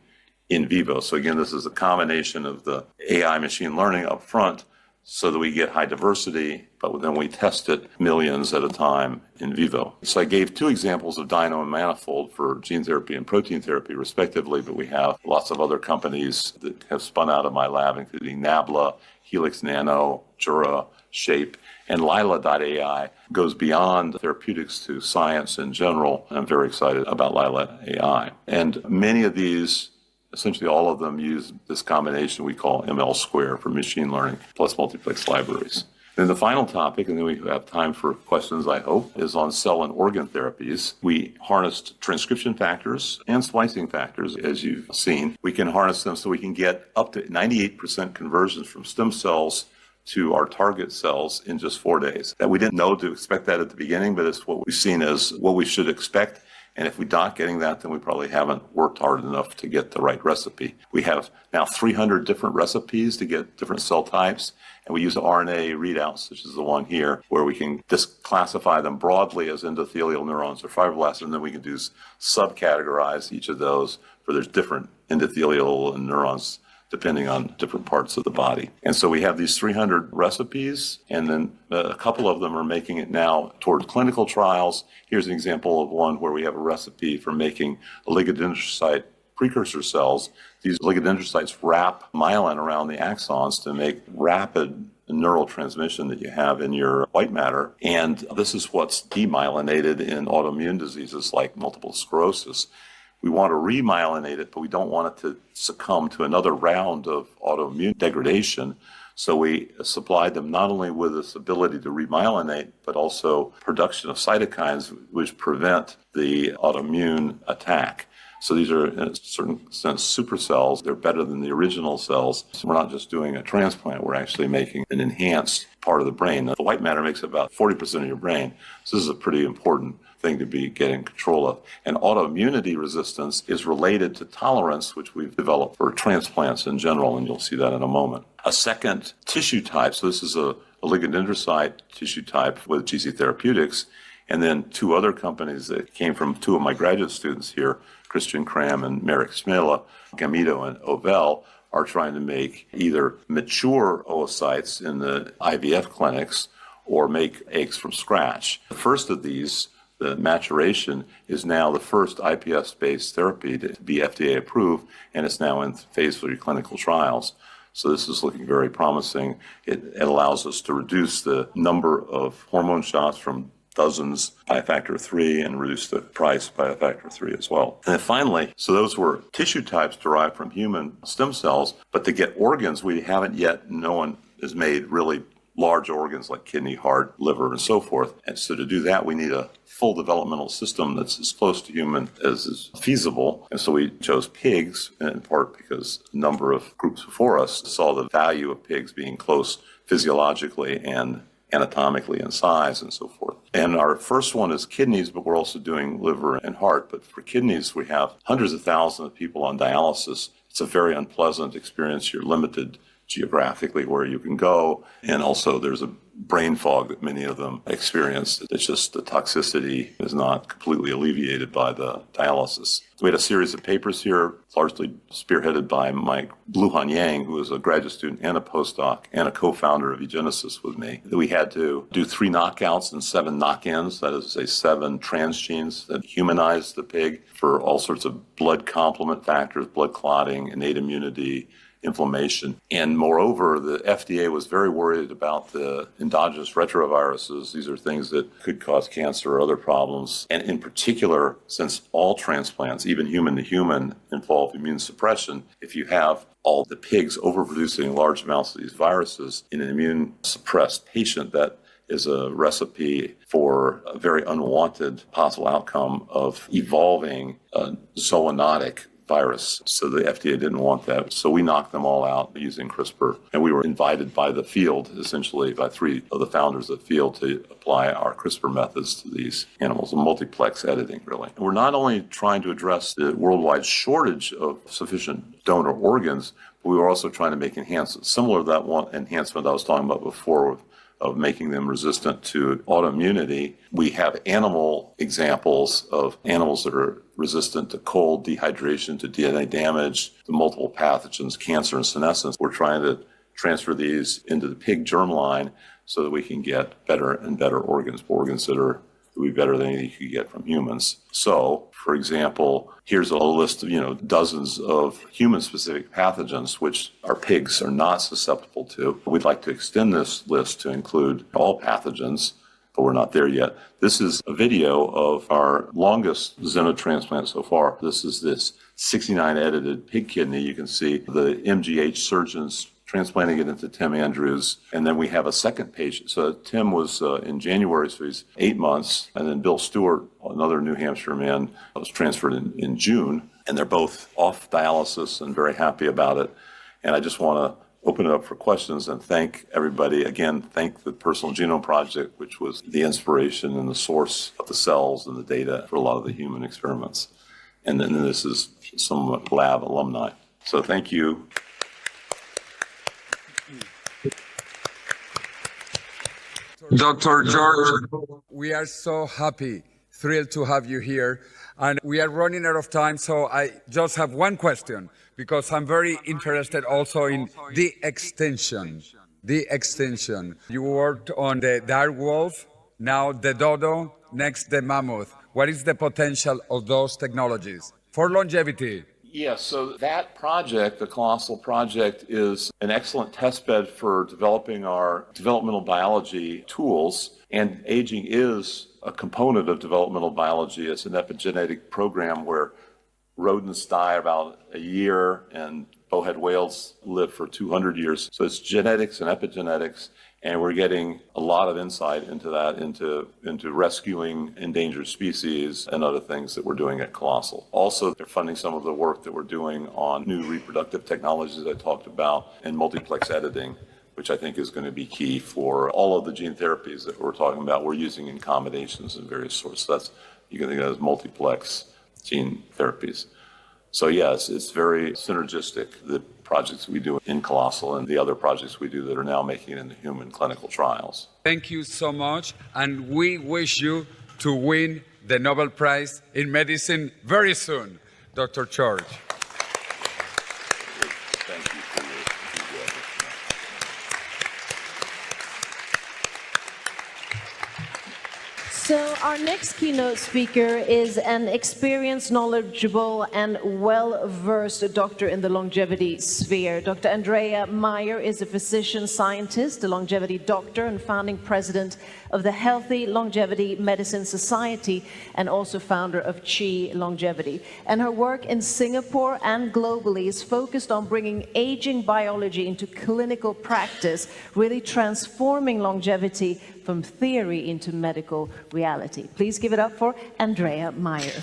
in vivo. So again, this is a combination of the AI machine learning up front, so that we get high diversity, but then we test it millions at a time in vivo. So I gave 2 examples of Dino and Manifold for gene therapy and protein therapy, respectively, but we have lots of other companies that have spun out of my lab, including Nabla, Helix Nano, Jura, Shape, and Lila.ai goes beyond therapeutics to science in general. I'm very excited about Lila.ai. And many of these, essentially all of them, use this combination we call ML square for machine learning plus multiplex libraries. Then the final topic, and then we have time for questions, I hope, is on cell and organ therapies. We harnessed transcription factors and splicing factors, as you've seen. We can harness them so we can get up to 98% conversions from stem cells to our target cells in just 4 days. That we didn't know to expect that at the beginning, but it's what we've seen as what we should expect. And if we're not getting that, then we probably haven't worked hard enough to get the right recipe. We have now 300 different recipes to get different cell types, and we use RNA readouts, such as the one here, where we can just classify them broadly as endothelial neurons or fibroblasts, and then we can do subcategorize each of those for there's different endothelial and neurons depending on different parts of the body. And so we have these 300 recipes, and then a couple of them are making it now toward clinical trials. Here's an example of one where we have a recipe for making oligodendrocyte precursor cells. These oligodendrocytes wrap myelin around the axons to make rapid neural transmission that you have in your white matter. And this is what's demyelinated in autoimmune diseases like multiple sclerosis. We want to remyelinate it, but we don't want it to succumb to another round of autoimmune degradation. So we supplied them not only with this ability to remyelinate, but also production of cytokines which prevent the autoimmune attack. So these are, in a certain sense, super cells. They're better than the original cells. So we're not just doing a transplant. We're actually making an enhanced part of the brain. Now, the white matter makes about 40% of your brain. So this is a pretty important thing to be getting control of. And autoimmunity resistance is related to tolerance, which we've developed for transplants in general, and you'll see that in a moment. A second tissue type, so this is a oligodendrocyte tissue type with GC Therapeutics, and then two other companies that came from two of my graduate students here, Christian Kram and Merrick Smela, Gamito and Ovell, are trying to make either mature oocytes in the IVF clinics or make eggs from scratch. The first of these, the maturation, is now the first iPS-based therapy to be FDA approved, and it's now in phase 3 clinical trials. So this is looking very promising. It allows us to reduce the number of hormone shots from dozens by a factor of 3 and reduce the price by a factor of 3 as well. And then finally, so those were tissue types derived from human stem cells, but to get organs, we haven't yet, no one has made really large organs like kidney, heart, liver, and so forth. And so to do that, we need a full developmental system that's as close to human as is feasible. And so we chose pigs, in part because a number of groups before us saw the value of pigs being close physiologically and anatomically in size and so forth. And our first one is kidneys, but we're also doing liver and heart. But for kidneys, we have hundreds of thousands of people on dialysis. It's a very unpleasant experience. You're limited geographically where you can go. And also there's a brain fog that many of them experience. It's just the toxicity is not completely alleviated by the dialysis. We had a series of papers here, largely spearheaded by Mike Luhan Yang, who is a graduate student and a postdoc and a co-founder of eGenesis with me. We had to do 3 knockouts and 7 knock-ins, that is to say 7 transgenes that humanize the pig for all sorts of blood complement factors, blood clotting, innate immunity, inflammation. And moreover, the FDA was very worried about the endogenous retroviruses. These are things that could cause cancer or other problems. And in particular, since all transplants, even human to human, involve immune suppression, if you have all the pigs overproducing large amounts of these viruses in an immune suppressed patient, that is a recipe for a very unwanted possible outcome of evolving a zoonotic virus. So the FDA didn't want that. So we knocked them all out using CRISPR. And we were invited by the field, essentially by 3 of the founders of the field, to apply our CRISPR methods to these animals, multiplex editing, really. And we're not only trying to address the worldwide shortage of sufficient donor organs, but we were also trying to make enhancements, similar to that one enhancement I was talking about before of making them resistant to autoimmunity. We have animal examples of animals that are resistant to cold, dehydration, to DNA damage, to multiple pathogens, cancer, and senescence. We're trying to transfer these into the pig germline so that we can get better and better organs that are will be better than anything you could get from humans. So, for example, here's a list of, dozens of human-specific pathogens which our pigs are not susceptible to. We'd like to extend this list to include all pathogens, but we're not there yet. This is a video of our longest xenotransplant so far. This is this 69 edited pig kidney. You can see the MGH surgeons transplanting it into Tim Andrews. And then we have a second patient. So Tim was in January, so he's 8 months. And then Bill Stewart, another New Hampshire man, was transferred in June. And they're both off dialysis and very happy about it. And I just want to open it up for questions and thank everybody. Again, thank the Personal Genome Project, which was the inspiration and the source of the cells and the data for a lot of the human experiments. And then this is some lab alumni. So thank you. Dr. George, we are so happy, thrilled to have you here. And we are running out of time, so I just have one question, because I'm very interested also in the extinction. The extinction. You worked on the dire wolf, now the dodo, next the mammoth. What is the potential of those technologies for longevity? Yes, so that project, the Colossal Project, is an excellent testbed for developing our developmental biology tools, and aging is a component of developmental biology. It's an epigenetic program where rodents die about a year and bowhead whales live for 200 years. So it's genetics and epigenetics, and we're getting a lot of insight into that, into rescuing endangered species and other things that we're doing at Colossal. Also, they're funding some of the work that we're doing on new reproductive technologies I talked about and multiplex editing, which I think is going to be key for all of the gene therapies that we're talking about. We're using in combinations and various sorts. That's, you can think of it as multiplex gene therapies. So yes, it's very synergistic, the projects we do in Colossal and the other projects we do that are now making it into human clinical trials. Thank you so much, and we wish you to win the Nobel Prize in Medicine very soon, Dr. George. Thank you for your enthusiasm. So our next keynote speaker is an experienced, knowledgeable, and well-versed doctor in the longevity sphere. Dr. Andrea Maier is a physician scientist, a longevity doctor, and founding president of the Healthy Longevity Medicine Society, and also founder of Chi Longevity. And her work in Singapore and globally is focused on bringing aging biology into clinical practice, really transforming longevity from theory into medical reality. Please give it up for Andrea Maier.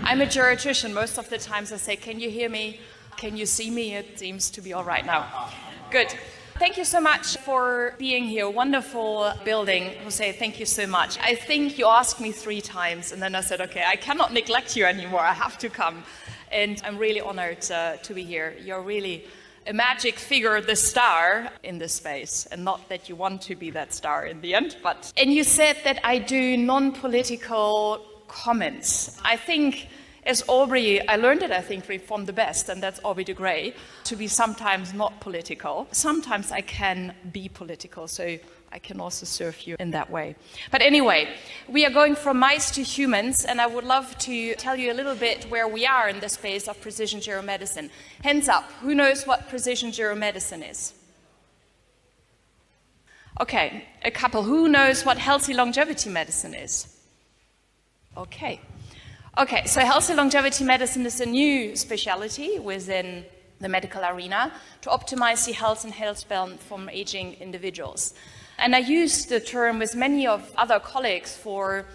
I'm a geriatrician. Most of the times I say, can you hear me? Can you see me? It seems to be all right now. Good. Thank you so much for being here. Wonderful building. Jose, thank you so much. I think you asked me 3 times, and then I said, okay, I cannot neglect you anymore. I have to come. And I'm really honored to be here. You're really a magic figure, the star in this space, and not that you want to be that star in the end, but. And you said that I do non-political comments. I think, as Aubrey, I learned it, I think, from the best, and that's Aubrey de Grey, to be sometimes not political. Sometimes I can be political, so I can also serve you in that way. But anyway, we are going from mice to humans, and I would love to tell you a little bit where we are in the space of precision geromedicine. Hands up, who knows what precision geromedicine is? Okay, a couple. Who knows what healthy longevity medicine is? Okay. Okay, so healthy longevity medicine is a new specialty within the medical arena to optimize the health and health span from aging individuals. And I used the term with many of other colleagues for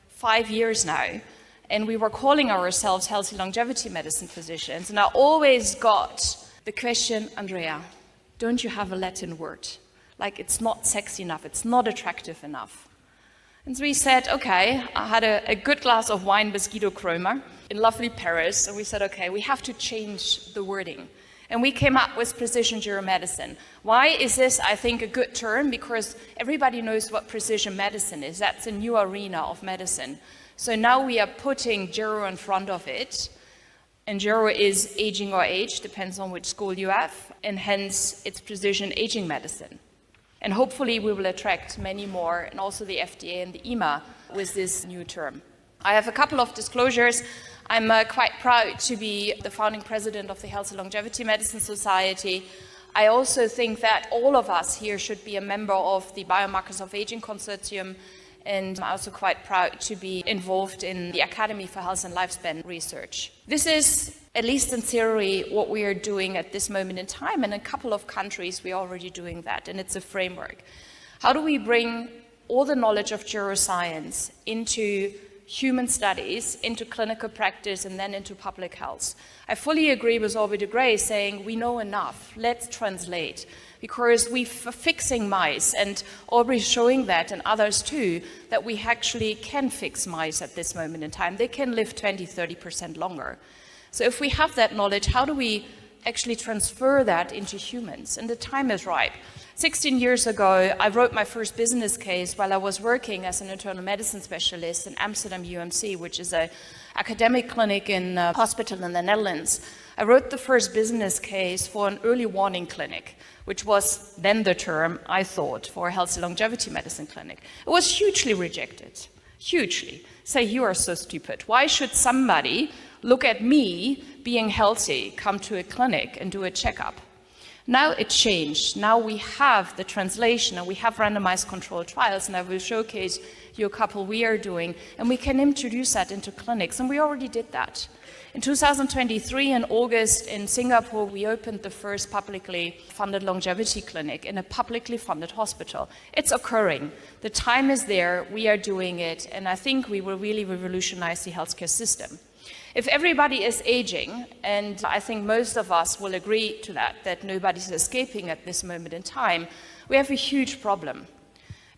5 years now, and we were calling ourselves healthy longevity medicine physicians. And I always got the question, Andrea, don't you have a Latin word? Like, it's not sexy enough, it's not attractive enough. And so we said, okay, I had a good glass of wine with Guido Kromer in lovely Paris, and we said, okay, we have to change the wording. And we came up with precision geromedicine. Why is this, I think, a good term? Because everybody knows what precision medicine is. That's a new arena of medicine. So now we are putting gero in front of it. And gero is aging or age, depends on which school you have, and hence it's precision aging medicine. And hopefully we will attract many more, and also the FDA and the EMA, with this new term. I have a couple of disclosures. I'm quite proud to be the founding president of the Healthy Longevity Medicine Society. I also think that all of us here should be a member of the Biomarkers of Aging Consortium, and I'm also quite proud to be involved in the Academy for Health and Lifespan Research. This is, at least in theory, what we are doing at this moment in time, and in a couple of countries we are already doing that, and it's a framework. How do we bring all the knowledge of neuroscience into human studies, into clinical practice, and then into public health? I fully agree with Aubrey de Grey saying we know enough, let's translate. Because we're fixing mice, and Aubrey's showing that, and others too, that we actually can fix mice at this moment in time. They can live 20, 30% longer. So if we have that knowledge, how do we actually transfer that into humans? And the time is ripe. 16 years ago, I wrote my first business case while I was working as an internal medicine specialist in Amsterdam UMC, which is an academic clinic in a hospital in the Netherlands. I wrote the first business case for an early warning clinic, which was then the term, I thought, for a healthy longevity medicine clinic. It was hugely rejected, hugely. Say, you are so stupid. Why should somebody look at me being healthy, come to a clinic and do a checkup? Now it changed. Now we have the translation and we have randomized controlled trials, and I will showcase you a couple we are doing, and we can introduce that into clinics, and we already did that. In 2023, in August, in Singapore, we opened the first publicly funded longevity clinic in a publicly funded hospital. It's occurring. The time is there. We are doing it. And I think we will really revolutionize the healthcare system. If everybody is aging, and I think most of us will agree to that nobody's escaping at this moment in time, we have a huge problem.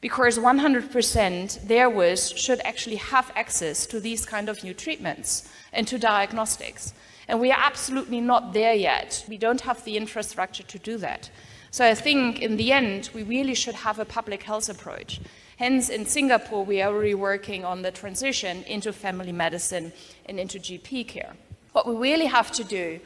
Because 100% therewith should actually have access to these kind of new treatments and to diagnostics. And we are absolutely not there yet. We don't have the infrastructure to do that. So I think in the end, we really should have a public health approach. Hence, in Singapore, we are already working on the transition into family medicine and into GP care. What we really have to do,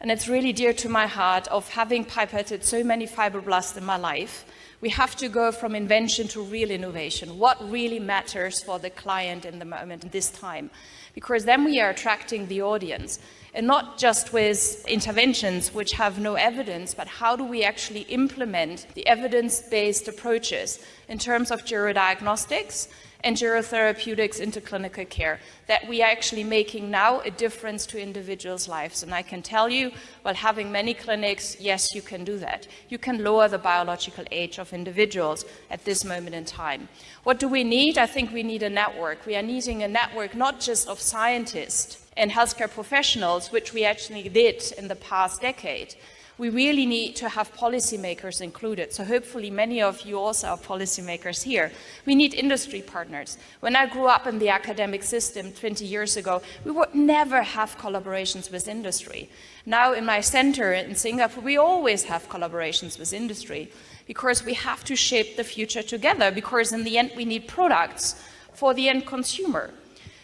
and it's really dear to my heart, of having pipetted so many fibroblasts in my life, we have to go from invention to real innovation. What really matters for the client in the moment, this time? Because then we are attracting the audience. And not just with interventions which have no evidence, but how do we actually implement the evidence-based approaches in terms of gerodiagnostics and gerotherapeutics into clinical care, that we are actually making now a difference to individuals' lives. And I can tell you, while having many clinics, yes, you can do that. You can lower the biological age of individuals at this moment in time. What do we need? I think we need a network. We are needing a network not just of scientists and healthcare professionals, which we actually did in the past decade. We really need to have policymakers included. So hopefully many of you also are policymakers here. We need industry partners. When I grew up in the academic system 20 years ago, we would never have collaborations with industry. Now in my center in Singapore, we always have collaborations with industry because we have to shape the future together, because in the end we need products for the end consumer.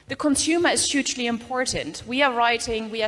The consumer is hugely important. We are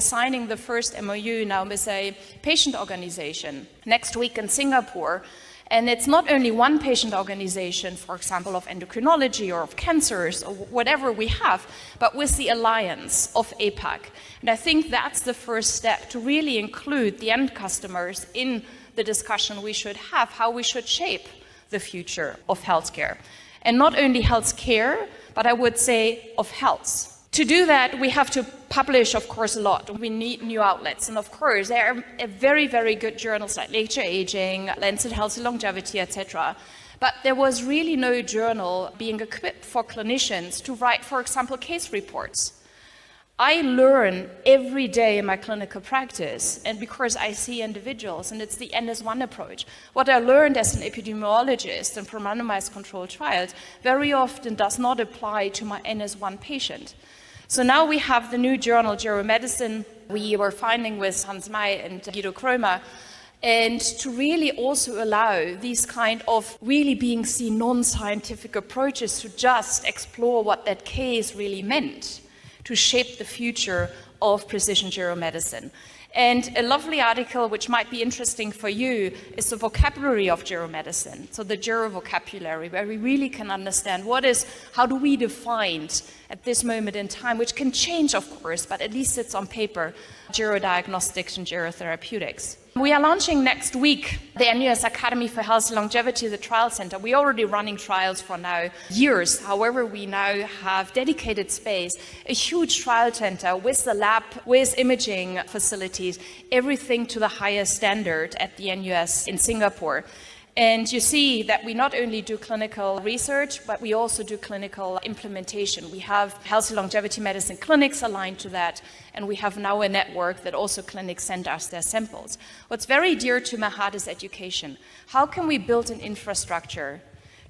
signing the first MOU now with a patient organization next week in Singapore. And it's not only one patient organization, for example, of endocrinology or of cancers or whatever we have, but with the alliance of APAC. And I think that's the first step to really include the end customers in the discussion we should have, how we should shape the future of healthcare. And not only healthcare, but I would say of health. To do that, we have to publish, of course, a lot. We need new outlets. And of course, there are very, very good journals like Nature Aging, Lancet Healthy Longevity, etc. But there was really no journal being equipped for clinicians to write, for example, case reports. I learn every day in my clinical practice, and because I see individuals, and it's the NS1 approach. What I learned as an epidemiologist and from randomized controlled trials very often does not apply to my NS1 patient. So now we have the new journal, Geromedicine, we were finding with Hans Maier and Guido Krömer, and to really also allow these kind of really being seen non-scientific approaches to just explore what that case really meant, to shape the future of precision geromedicine. And a lovely article which might be interesting for you is the vocabulary of geromedicine, so the gero vocabulary, where we really can understand how do we define at this moment in time, which can change, of course, but at least it's on paper, gerodiagnostics and gerotherapeutics. We are launching next week the NUS Academy for Healthy Longevity, the trial center. We're already running trials for now years. However, we now have dedicated space, a huge trial center with the lab, with imaging facilities, everything to the highest standard at the NUS in Singapore. And you see that we not only do clinical research, but we also do clinical implementation. We have healthy longevity medicine clinics aligned to that, and we have now a network that also clinics send us their samples. What's very dear to my heart is education. How can we build an infrastructure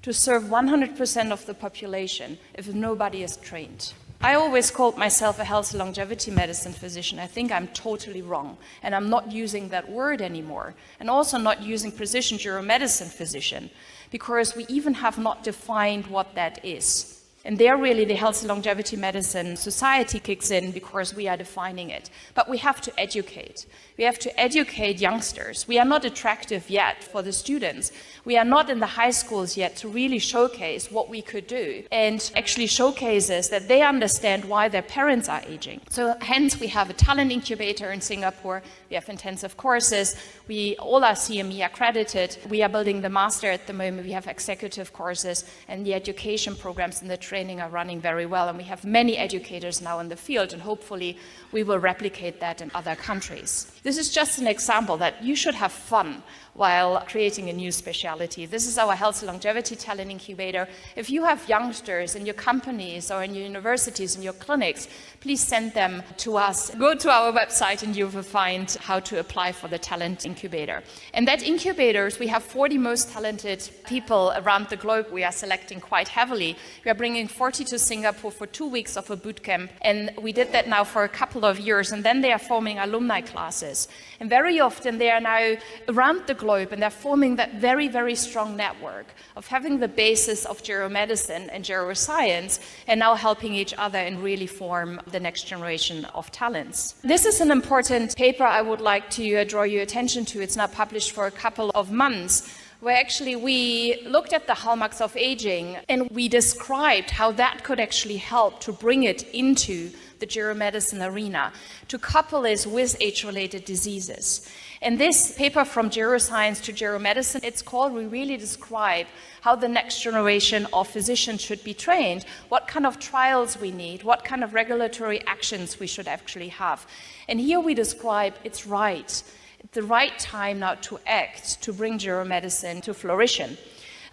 to serve 100% of the population if nobody is trained? I always called myself a healthy longevity medicine physician. I think I'm totally wrong, and I'm not using that word anymore, and also not using precision geromedicine physician, because we even have not defined what that is. And there really the Healthy Longevity Medicine Society kicks in because we are defining it. But we have to educate. We have to educate youngsters. We are not attractive yet for the students. We are not in the high schools yet to really showcase what we could do and actually showcases that they understand why their parents are aging. So hence we have a talent incubator in Singapore. We have intensive courses. We all are CME accredited. We are building the master at the moment. We have executive courses, and the education programs and the training are running very well. And we have many educators now in the field, and hopefully we will replicate that in other countries. This is just an example that you should have fun while creating a new specialty. This is our Healthy Longevity Talent Incubator. If you have youngsters in your companies or in your universities, in your clinics, please send them to us. Go to our website and you will find how to apply for the Talent Incubator. And that incubators, we have 40 most talented people around the globe we are selecting quite heavily. We are bringing 40 to Singapore for 2 weeks of a boot camp, and we did that now for a couple of years, and then they are forming alumni classes. And very often they are now around the globe, and they're forming that very, very strong network of having the basis of geromedicine and geroscience, and now helping each other and really form the next generation of talents. This is an important paper I would like to draw your attention to. It's now published for a couple of months, where actually we looked at the hallmarks of aging and we described how that could actually help to bring it into the geromedicine arena, to couple this with age-related diseases. And this paper, From Geroscience to Geromedicine, it's called, we really describe how the next generation of physicians should be trained, what kind of trials we need, what kind of regulatory actions we should actually have. And here we describe it's right. It's the right time now to act, to bring geromedicine to flourishing.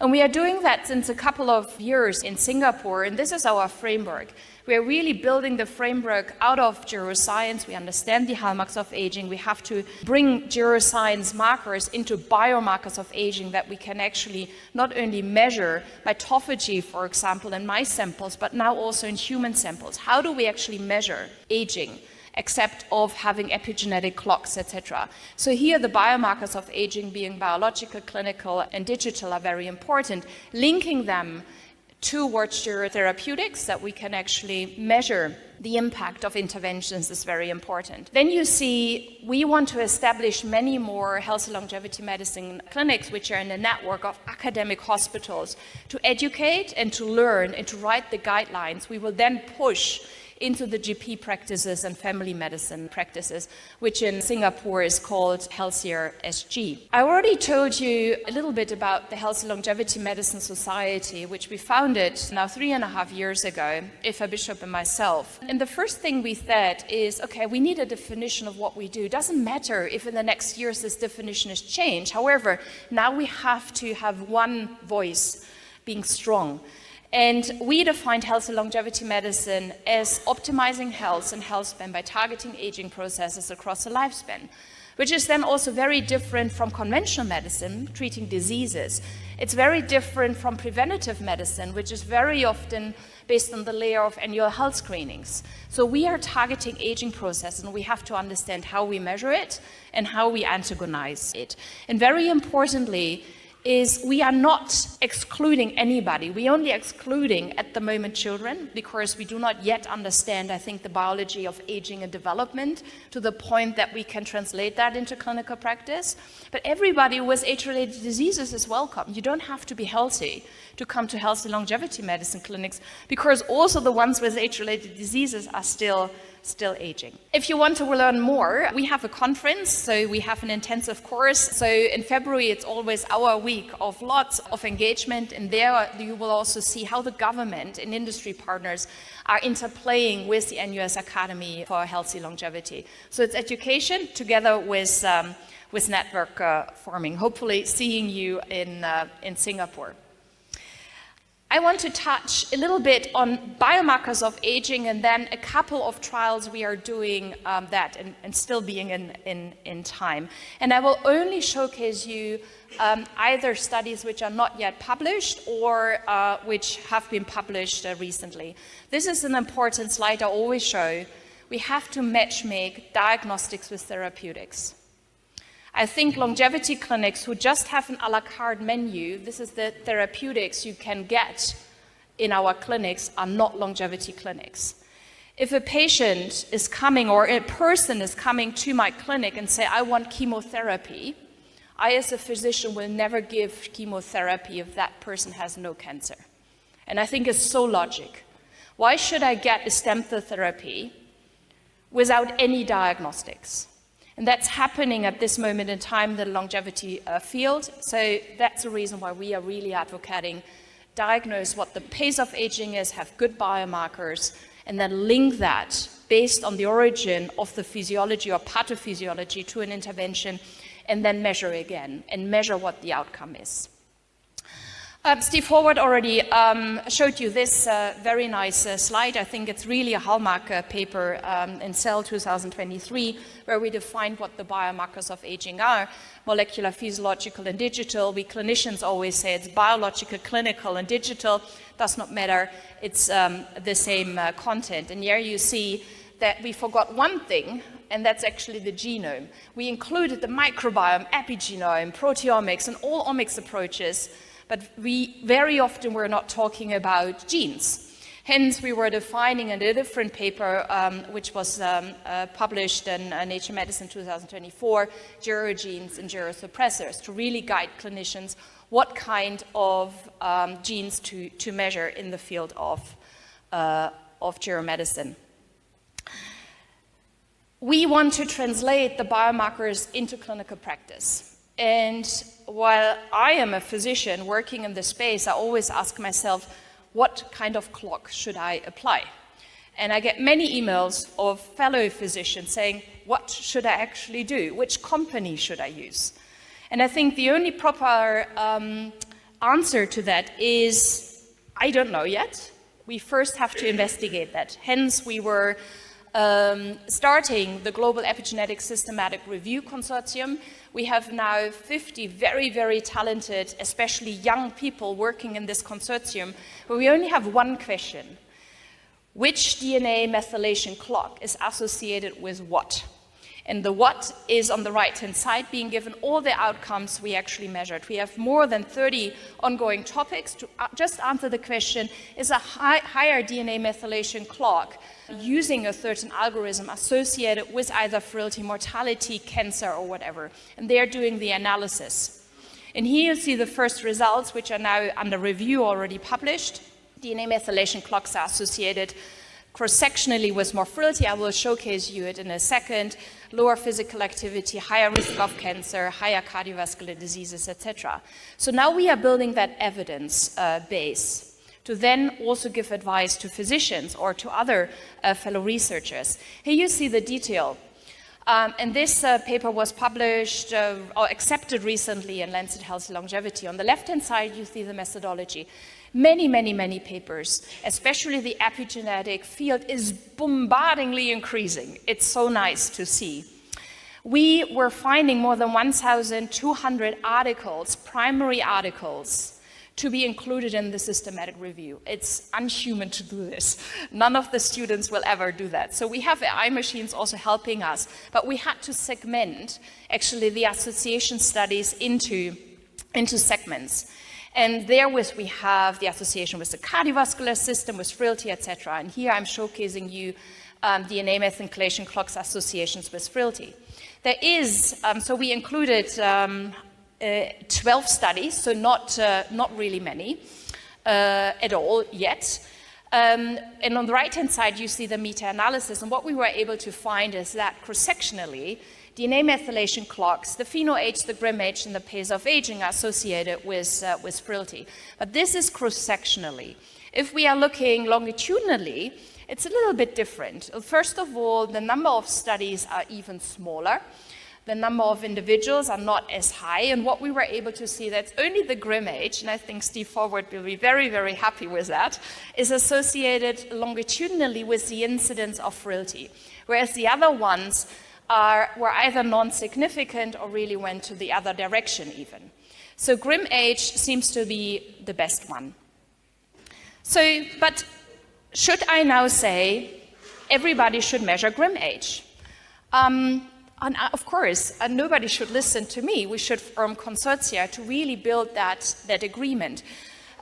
And we are doing that since a couple of years in Singapore, and this is our framework. We are really building the framework out of geroscience. We understand the hallmarks of aging. We have to bring geroscience markers into biomarkers of aging that we can actually not only measure by autophagy, for example, in mice samples, but now also in human samples. How do we actually measure aging, except of having epigenetic clocks, etc. So here the biomarkers of aging, being biological, clinical, and digital, are very important. Linking them towards therapeutics that we can actually measure the impact of interventions is very important. Then you see, we want to establish many more healthy longevity medicine clinics, which are in a network of academic hospitals, to educate and to learn and to write the guidelines. We will then push into the GP practices and family medicine practices, which in Singapore is called Healthier SG. I already told you a little bit about the Healthy Longevity Medicine Society, which we founded now 3.5 years ago, Eva Bishop and myself. And the first thing we said is, okay, we need a definition of what we do. It doesn't matter if in the next years this definition is changed. However, now we have to have one voice being strong. And we defined healthy longevity medicine as optimizing health and health span by targeting aging processes across the lifespan, which is then also very different from conventional medicine, treating diseases. It's very different from preventative medicine, which is very often based on the layer of annual health screenings. So we are targeting aging process, and we have to understand how we measure it and how we antagonize it. And very importantly, is we are not excluding anybody. We're only excluding, at the moment, children, because we do not yet understand, I think, the biology of aging and development to the point that we can translate that into clinical practice. But everybody with age-related diseases is welcome. You don't have to be healthy to come to healthy longevity medicine clinics, because also the ones with age-related diseases are still still aging. If you want to learn more, we have a conference, so we have an intensive course. So in February, it's always our week of lots of engagement, and there you will also see how the government and industry partners are interplaying with the NUS Academy for Healthy Longevity. So it's education together with network forming, hopefully seeing you in Singapore. I want to touch a little bit on biomarkers of aging and then a couple of trials we are doing that and still being in time. And I will only showcase you either studies which are not yet published or which have been published recently. This is an important slide I always show. We have to matchmake diagnostics with therapeutics. I think longevity clinics who just have an a la carte menu, this is the therapeutics you can get in our clinics, are not longevity clinics. If a patient is coming or a person is coming to my clinic and say, I want chemotherapy, I as a physician will never give chemotherapy if that person has no cancer. And I think it's so logic. Why should I get a stem cell therapy without any diagnostics? And that's happening at this moment in time in the longevity field. So that's the reason why we are really advocating diagnose what the pace of aging is, have good biomarkers, and then link that based on the origin of the physiology or pathophysiology to an intervention, and then measure again and measure what the outcome is. Steve Horvath already showed you this very nice slide. I think it's really a hallmark paper in Cell 2023, where we defined what the biomarkers of aging are: molecular, physiological, and digital. We clinicians always say it's biological, clinical, and digital. Does not matter. It's the same content. And here you see that we forgot one thing, and that's actually the genome. We included the microbiome, epigenome, proteomics, and all omics approaches, but we very often were not talking about genes. Hence, we were defining in a different paper, which was published in Nature Medicine 2024, gerogenes and gerosuppressors, to really guide clinicians what kind of genes to measure in the field of geromedicine. We want to translate the biomarkers into clinical practice. And while I am a physician working in this space, I always ask myself, what kind of clock should I apply? And I get many emails of fellow physicians saying, what should I actually do? Which company should I use? And I think the only proper answer to that is, I don't know yet. We first have to investigate that. Hence, we were starting the Global Epigenetic Systematic Review Consortium. We have now 50 very, very talented, especially young people working in this consortium, where we only have one question. Which DNA methylation clock is associated with what? And the what is on the right-hand side, being given all the outcomes we actually measured. We have more than 30 ongoing topics to just answer the question, is a higher DNA methylation clock using a certain algorithm associated with either frailty, mortality, cancer, or whatever? And they're doing the analysis. And here you see the first results, which are now under review, already published. DNA methylation clocks are associated cross-sectionally with more frailty. I will showcase you it in a second. Lower physical activity, higher risk of cancer, higher cardiovascular diseases, etc. So now we are building that evidence base to then also give advice to physicians or to other fellow researchers. Here you see the detail. And this paper was published or accepted recently in Lancet Healthy Longevity. On the left-hand side, you see the methodology. Many, many, many papers, especially the epigenetic field, is bombardingly increasing. It's so nice to see. We were finding more than 1,200 articles, primary articles, to be included in the systematic review. It's unhuman to do this. None of the students will ever do that. So we have AI machines also helping us, but we had to segment actually the association studies into segments. And therewith we have the association with the cardiovascular system, with frailty, etc. And here I'm showcasing you DNA methylation clocks associations with frailty. There is, so we included 12 studies, so not really many at all yet. And on the right-hand side, you see the meta-analysis. And what we were able to find is that cross-sectionally, DNA methylation clocks, the pheno-age, the grim-age, and the pace of aging are associated with frailty. But this is cross-sectionally. If we are looking longitudinally, it's a little bit different. First of all, the number of studies are even smaller. The number of individuals are not as high, and what we were able to see that only the grim age, and I think Steve Forward will be very, very happy with that, is associated longitudinally with the incidence of frailty, whereas the other ones were either non-significant or really went to the other direction even. So grim age seems to be the best one. So, but should I now say everybody should measure grim age? And of course, nobody should listen to me. We should form consortia to really build that agreement.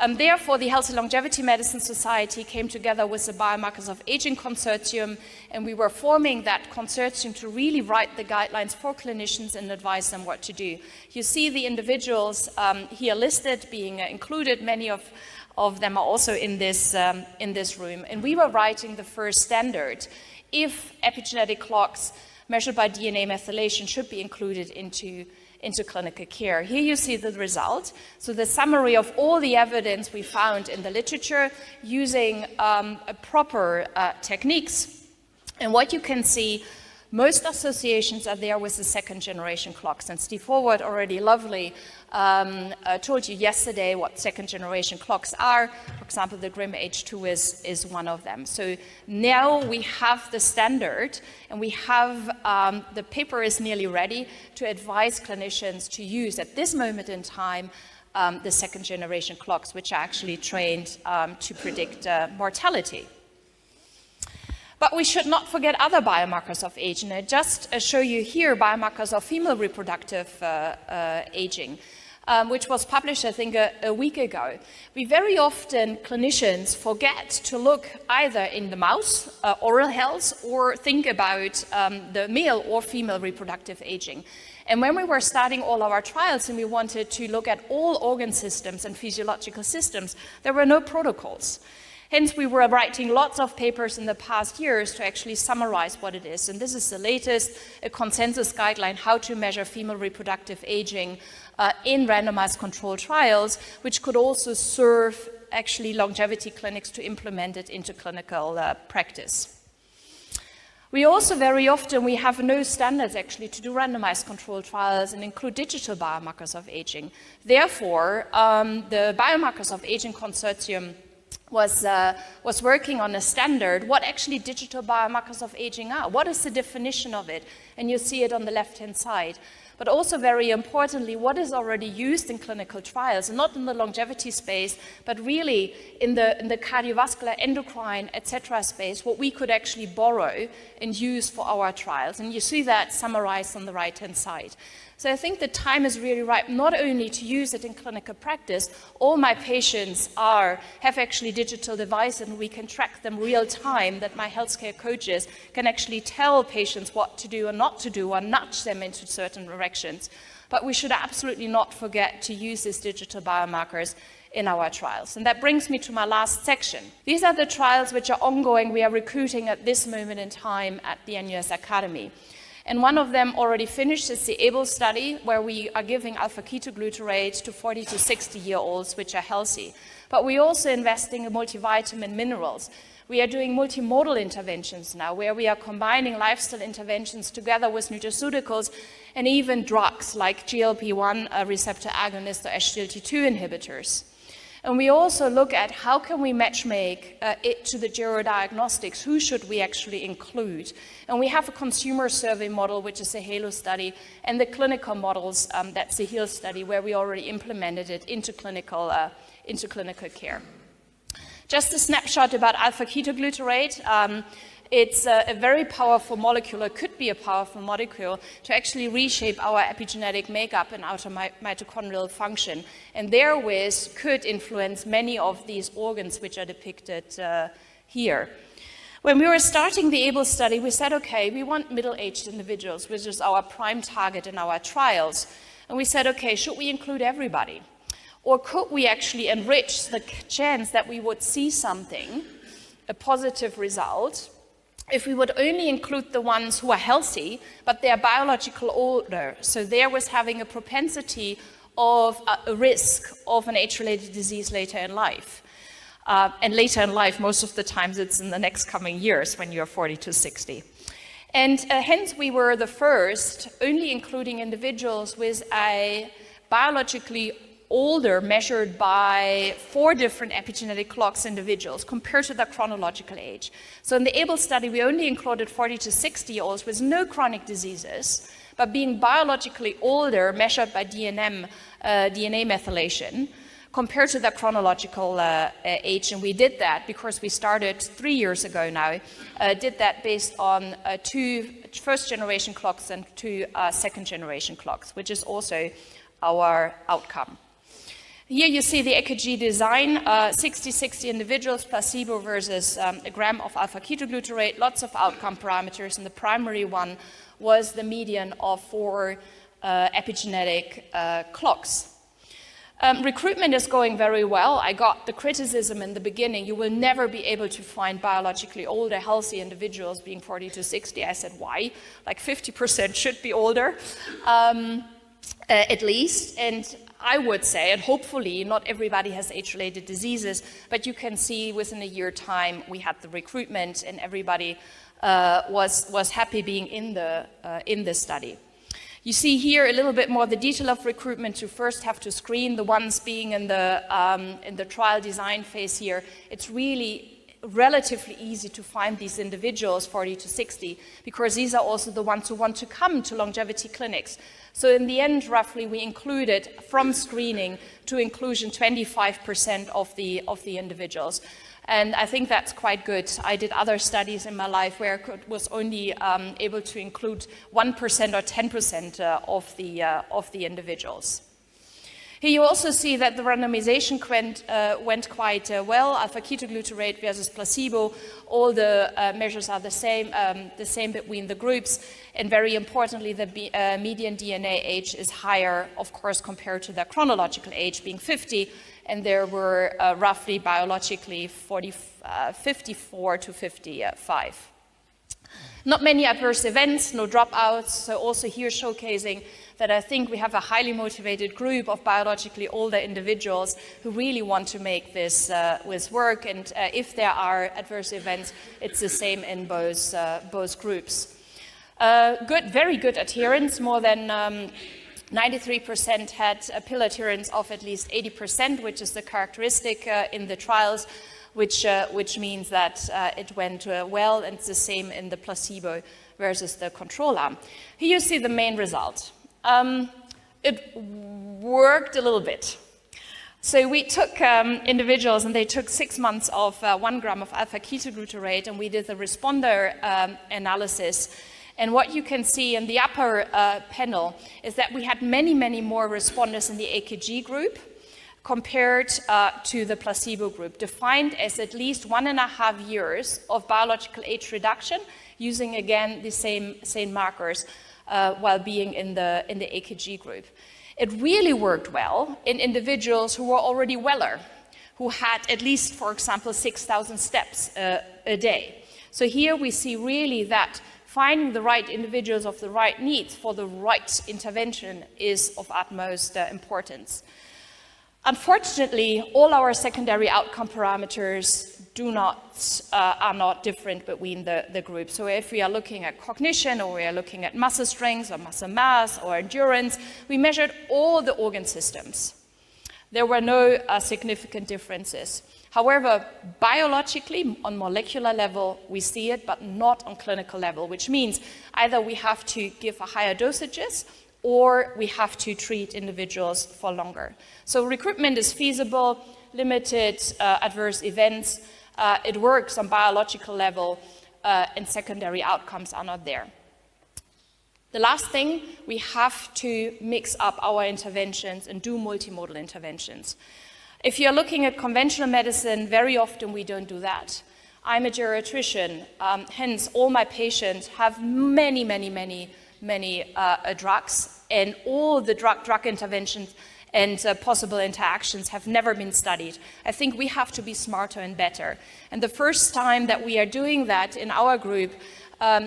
Therefore, the Healthy Longevity Medicine Society came together with the Biomarkers of Aging Consortium, and we were forming that consortium to really write the guidelines for clinicians and advise them what to do. You see the individuals here listed being included. Many of them are also in this room. And we were writing the first standard if epigenetic clocks measured by DNA methylation should be included into clinical care. Here you see the result. So the summary of all the evidence we found in the literature using proper techniques. And what you can see, most associations are there with the second generation clocks. And Steve Forward already lovely told you yesterday what second generation clocks are. For example, the Grim H2 is one of them. So now we have the standard, and we have the paper is nearly ready to advise clinicians to use at this moment in time the second generation clocks, which are actually trained to predict mortality. But we should not forget other biomarkers of aging. I just show you here biomarkers of female reproductive aging, which was published, I think, a week ago. We very often, clinicians, forget to look either in the mouse, oral health, or think about the male or female reproductive aging. And when we were starting all our trials and we wanted to look at all organ systems and physiological systems, there were no protocols. Hence, we were writing lots of papers in the past years to actually summarize what it is. And this is the latest, a consensus guideline, how to measure female reproductive aging in randomized controlled trials, which could also serve actually longevity clinics to implement it into clinical practice. We also very often, we have no standards actually to do randomized controlled trials and include digital biomarkers of aging. Therefore, the Biomarkers of Aging Consortium was working on a standard, what actually digital biomarkers of aging are. What is the definition of it? And you see it on the left-hand side. But also very importantly, what is already used in clinical trials, not in the longevity space, but really in the cardiovascular, endocrine, etc. space, what we could actually borrow and use for our trials. And you see that summarized on the right-hand side. So I think the time is really ripe not only to use it in clinical practice, all my patients have actually digital devices and we can track them real time, that my healthcare coaches can actually tell patients what to do or not to do or nudge them into certain directions. But we should absolutely not forget to use these digital biomarkers in our trials. And that brings me to my last section. These are the trials which are ongoing. We are recruiting at this moment in time at the NUS Academy. And one of them already finished is the ABLE study, where we are giving alpha-ketoglutarate to 40 to 60-year-olds, which are healthy. But we're also investing in multivitamin minerals. We are doing multimodal interventions now, where we are combining lifestyle interventions together with nutraceuticals and even drugs like GLP-1 receptor agonists or SGLT2 inhibitors. And we also look at how can we matchmake it to the gerodiagnostics, who should we actually include. And we have a consumer survey model, which is the HALO study, and the clinical models, that's the HEAL study, where we already implemented it into clinical care. Just a snapshot about alpha-ketoglutarate. It's a very powerful molecule, or could be a powerful molecule, to actually reshape our epigenetic makeup and outer mitochondrial function, and therewith could influence many of these organs which are depicted here. When we were starting the ABLE study, we said, okay, we want middle-aged individuals, which is our prime target in our trials. And we said, okay, should we include everybody? Or could we actually enrich the chance that we would see something a positive result if we would only include the ones who are healthy, but they are biological older. So there was having a propensity of a risk of an age-related disease later in life. And later in life, most of the times it's in the next coming years when you're 40 to 60. And hence we were the first, only including individuals with a biologically older, measured by 4 different epigenetic clocks individuals compared to their chronological age. So in the ABLE study, we only included 40 to 60-year-olds with no chronic diseases, but being biologically older, measured by DNA methylation, compared to their chronological age. And we did that because we started 3 years ago now, did that based on 2 first-generation clocks and 2 second-generation clocks, which is also our outcome. Here you see the EKG design, 60 individuals, placebo versus a gram of alpha-ketoglutarate, lots of outcome parameters, and the primary one was the median of 4 epigenetic clocks. Recruitment is going very well. I got the criticism in the beginning, you will never be able to find biologically older, healthy individuals being 40 to 60. I said, why? Like 50% should be older, at least. And I would say, and hopefully not everybody has age-related diseases, but you can see within a year time we had the recruitment and everybody was happy being in the study. You see here a little bit more the detail of recruitment. You first have to screen the ones being in the trial design phase here. It's really relatively easy to find these individuals 40 to 60 because these are also the ones who want to come to longevity clinics. So in the end, roughly, we included from screening to inclusion 25% of the individuals. And I think that's quite good. I did other studies in my life where I was only able to include 1% or 10% of the individuals. Here you also see that the randomization went quite well. Alpha-ketoglutarate versus placebo. All the measures are the same between the groups. And very importantly, the median DNA age is higher, of course, compared to their chronological age being 50. And there were roughly biologically 54 to 55. Not many adverse events, no dropouts. So also here showcasing that I think we have a highly motivated group of biologically older individuals who really want to make this work. And if there are adverse events, it's the same in both groups. Very good adherence. More than 93% had a pill adherence of at least 80%, which is the characteristic in the trials, which means that it went well, and it's the same in the placebo versus the control arm. Here you see the main result. It worked a little bit. So we took individuals and they took 6 months of 1 gram of alpha-ketoglutarate, and we did the responder analysis. And what you can see in the upper panel is that we had many, many more responders in the EKG group compared to the placebo group, defined as at least 1.5 years of biological age reduction, using again the same markers while being in the EKG group. It really worked well in individuals who were already weller, who had at least, for example, 6,000 steps a day. So here we see really that finding the right individuals of the right needs for the right intervention is of utmost importance. Unfortunately, all our secondary outcome parameters are not different between the groups. So if we are looking at cognition, or we are looking at muscle strength or muscle mass or endurance, we measured all the organ systems. There were no significant differences. However, biologically, on molecular level, we see it, but not on clinical level, which means either we have to give higher dosages or we have to treat individuals for longer. So recruitment is feasible, limited adverse events. It works on biological level, and secondary outcomes are not there. The last thing, we have to mix up our interventions and do multimodal interventions. If you're looking at conventional medicine, very often we don't do that. I'm a geriatrician, hence all my patients have many drugs, and all the drug interventions and possible interactions have never been studied. I think we have to be smarter and better. And the first time that we are doing that in our group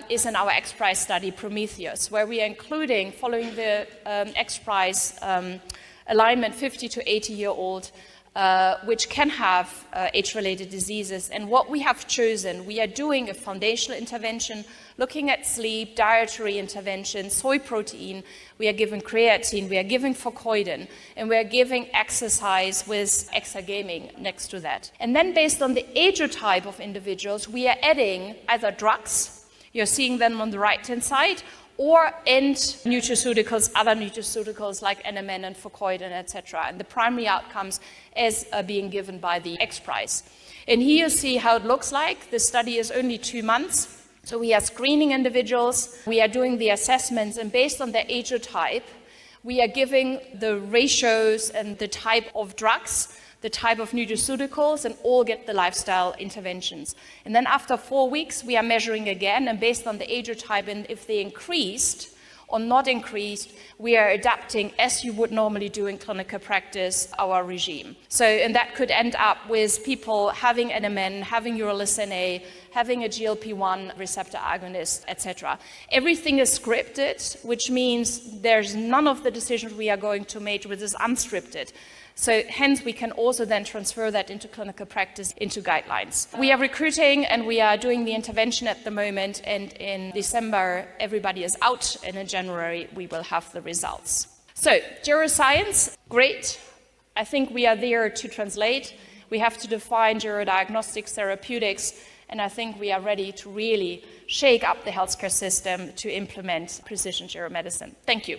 is in our X-Prize study, Prometheus, where we are including, following the X-Prize alignment, 50 to 80-year-old, which can have age-related diseases. And what we have chosen, we are doing a foundational intervention, looking at sleep, dietary intervention, soy protein, we are giving creatine, we are giving fucoidin, and we are giving exercise with exergaming next to that. And then based on the ageotype of individuals, we are adding either drugs, you're seeing them on the right-hand side, or end nutraceuticals, other nutraceuticals like NMN and fucoidin, etc. And the primary outcomes is being given by the X-Prize. And here you see how it looks like. The study is only 2 months. So we are screening individuals, we are doing the assessments, and based on their ageotype, we are giving the ratios and the type of drugs, the type of nutraceuticals, and all get the lifestyle interventions. And then after 4 weeks, we are measuring again, and based on the ageotype, and if they increased or not increased, we are adapting, as you would normally do in clinical practice, our regime. So, and that could end up with people having NMN, having urolithin A, having a GLP-1 receptor agonist, etc. Everything is scripted, which means there's none of the decisions we are going to make which is unscripted. So hence we can also then transfer that into clinical practice, into guidelines. We are recruiting and we are doing the intervention at the moment, and in December everybody is out, and in January we will have the results. So geroscience, great. I think we are there to translate. We have to define gerodiagnostics, therapeutics, and I think we are ready to really shake up the healthcare system to implement precision geromedicine. Thank you.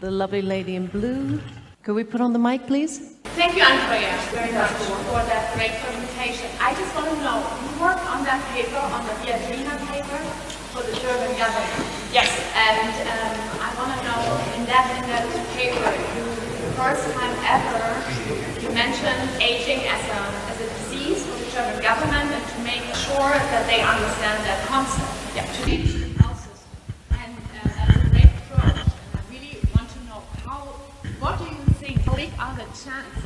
The lovely lady in blue. Could we put on the mic, please? Thank you, Andrea, very much for that great presentation. I just want to know, you worked on that paper, on the Viadrina paper for the German government. Yes. And I want to know, in that paper, you, the first time ever, you mentioned aging as a disease for the German government, and to make sure that they understand that concept. Yeah. To reach the pulses. And that's a great approach. And I really want to know what do you think? How big are the chances?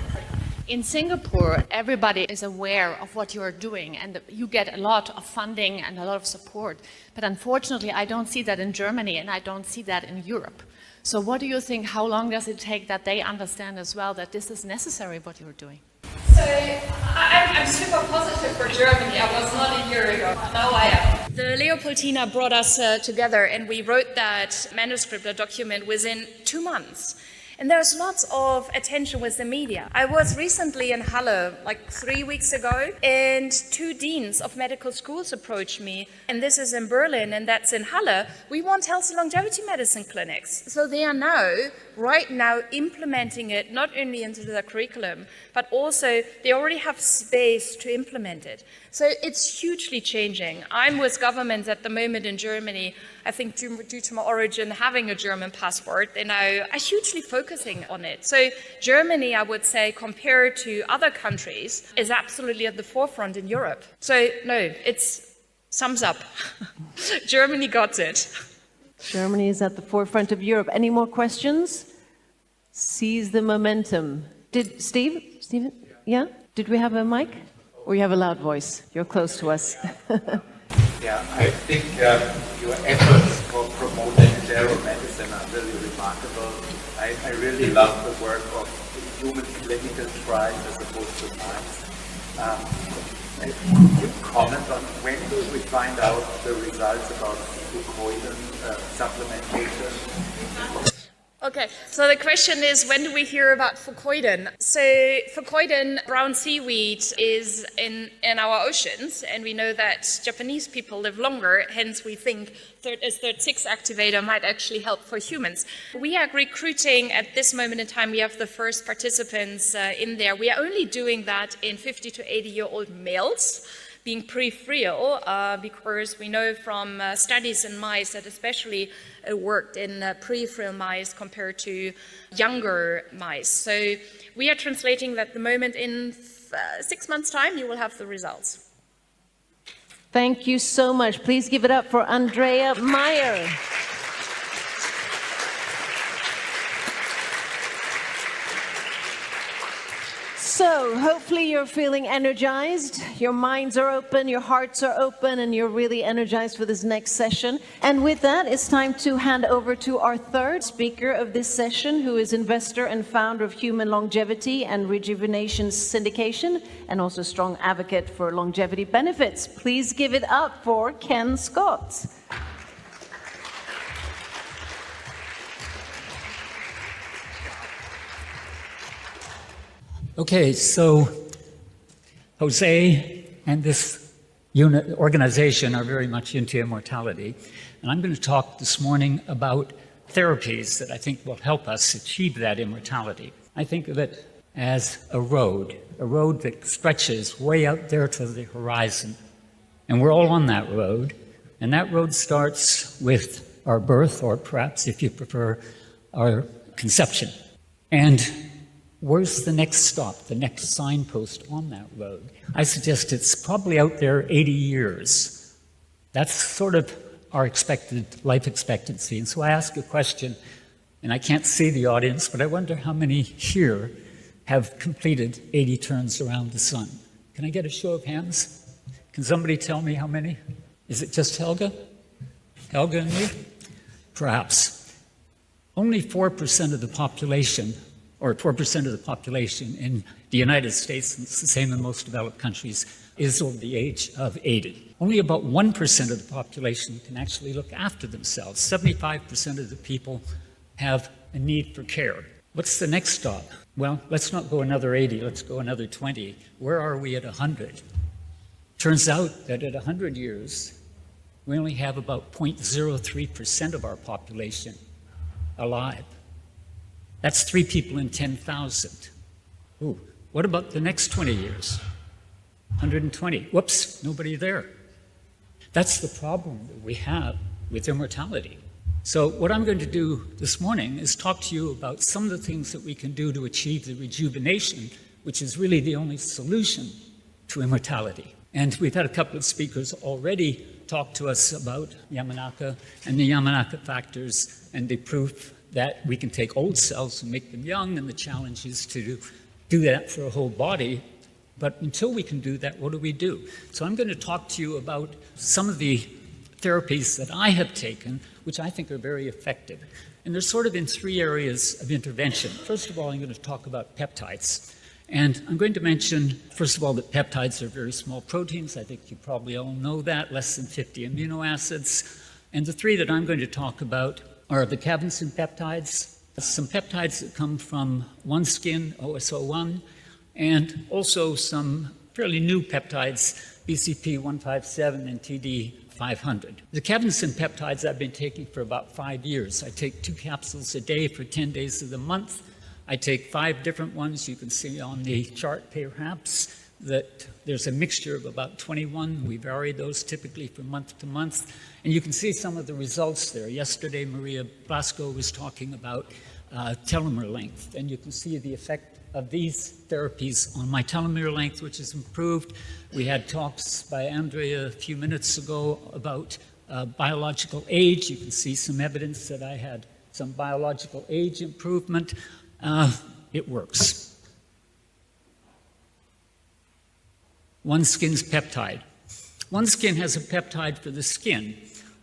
In Singapore, everybody is aware of what you are doing, and you get a lot of funding and a lot of support. But unfortunately, I don't see that in Germany, and I don't see that in Europe. So what do you think, how long does it take that they understand as well that this is necessary, what you're doing? So I'm super positive for Germany. I was not a year ago. Now I am. The Leopoldina brought us together, and we wrote that manuscript, a document, within 2 months. And there's lots of attention with the media. I was recently in Halle, like 3 weeks ago, and 2 deans of medical schools approached me, and this is in Berlin, and that's in Halle. We want healthy longevity medicine clinics. So they are now, right now, implementing it not only into their curriculum, but also they already have space to implement it. So it's hugely changing. I'm with governments at the moment in Germany. I think due to my origin, having a German passport, they now are hugely focusing on it. So Germany, I would say, compared to other countries, is absolutely at the forefront in Europe. So no, it's sums up. Germany got it. Germany is at the forefront of Europe. Any more questions? Seize the momentum. Did Stephen? Yeah? Did we have a mic? Or you have a loud voice? You're close to us. Yeah, I think your efforts for promoting geromedicine are really remarkable. I really love the work of human clinical trials as opposed to mice. Could you comment on when will we find out the results about fucoidin supplementation? Okay, so the question is, when do we hear about fucoidin? So fucoidin, brown seaweed, is in our oceans, and we know that Japanese people live longer, hence we think a third-6 activator might actually help for humans. We are recruiting, at this moment in time, we have the first participants in there. We are only doing that in 50 to 80-year-old males, being peripheral, because we know from studies in mice that especially it worked in peripheral mice compared to younger mice. So we are translating that at the moment. In 6 months' time, you will have the results. Thank you so much. Please give it up for Andrea Maier. So, hopefully you're feeling energized, your minds are open, your hearts are open, and you're really energized for this next session. And with that, it's time to hand over to our third speaker of this session, who is investor and founder of Human Longevity and Rejuvenation Syndication, and also strong advocate for longevity benefits. Please give it up for Ken Scott. Okay, so Jose and this organization are very much into immortality, and I'm going to talk this morning about therapies that I think will help us achieve that immortality. I think of it as a road that stretches way out there to the horizon, and we're all on that road, and that road starts with our birth, or perhaps, if you prefer, our conception. And where's the next stop, the next signpost on that road? I suggest it's probably out there 80 years. That's sort of our expected life expectancy. And so I ask a question, and I can't see the audience, but I wonder how many here have completed 80 turns around the sun. Can I get a show of hands? Can somebody tell me how many? Is it just Helga? Helga and me? Perhaps. Only 4% of the population, or 4% of the population in the United States, and it's the same in most developed countries, is over the age of 80. Only about 1% of the population can actually look after themselves. 75% of the people have a need for care. What's the next stop? Well, let's not go another 80, let's go another 20. Where are we at 100? Turns out that at 100 years, we only have about 0.03% of our population alive. That's 3 people in 10,000. Ooh, what about the next 20 years? 120. Whoops, nobody there. That's the problem that we have with immortality. So what I'm going to do this morning is talk to you about some of the things that we can do to achieve the rejuvenation, which is really the only solution to immortality. And we've had a couple of speakers already talk to us about Yamanaka and the Yamanaka factors and the proof that we can take old cells and make them young, and the challenge is to do that for a whole body. But until we can do that, what do we do? So I'm going to talk to you about some of the therapies that I have taken, which I think are very effective. And they're sort of in 3 areas of intervention. First of all, I'm going to talk about peptides. And I'm going to mention, first of all, that peptides are very small proteins. I think you probably all know that, less than 50 amino acids. And the 3 that I'm going to talk about are the capsaicin peptides, some peptides that come from OneSkin, OSO1, and also some fairly new peptides, BCP157 and TD500. The capsaicin peptides I've been taking for about 5 years. I take 2 capsules a day for 10 days of the month. I take 5 different ones. You can see on the chart perhaps that there's a mixture of about 21. We vary those typically from month to month. And you can see some of the results there. Yesterday, Maria Blasco was talking about telomere length, and you can see the effect of these therapies on my telomere length, which has improved. We had talks by Andrea a few minutes ago about biological age. You can see some evidence that I had some biological age improvement. It works. OneSkin's peptide. OneSkin has a peptide for the skin.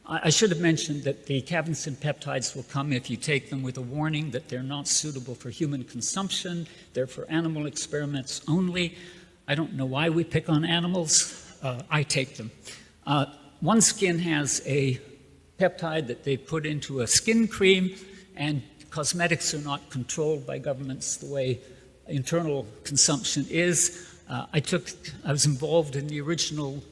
I should have mentioned that the capsaicin peptides will come if you take them with a warning that they're not suitable for human consumption. They're for animal experiments only. I don't know why we pick on animals. I take them. OneSkin has a peptide that they put into a skin cream, and cosmetics are not controlled by governments the way internal consumption is. I was involved in the original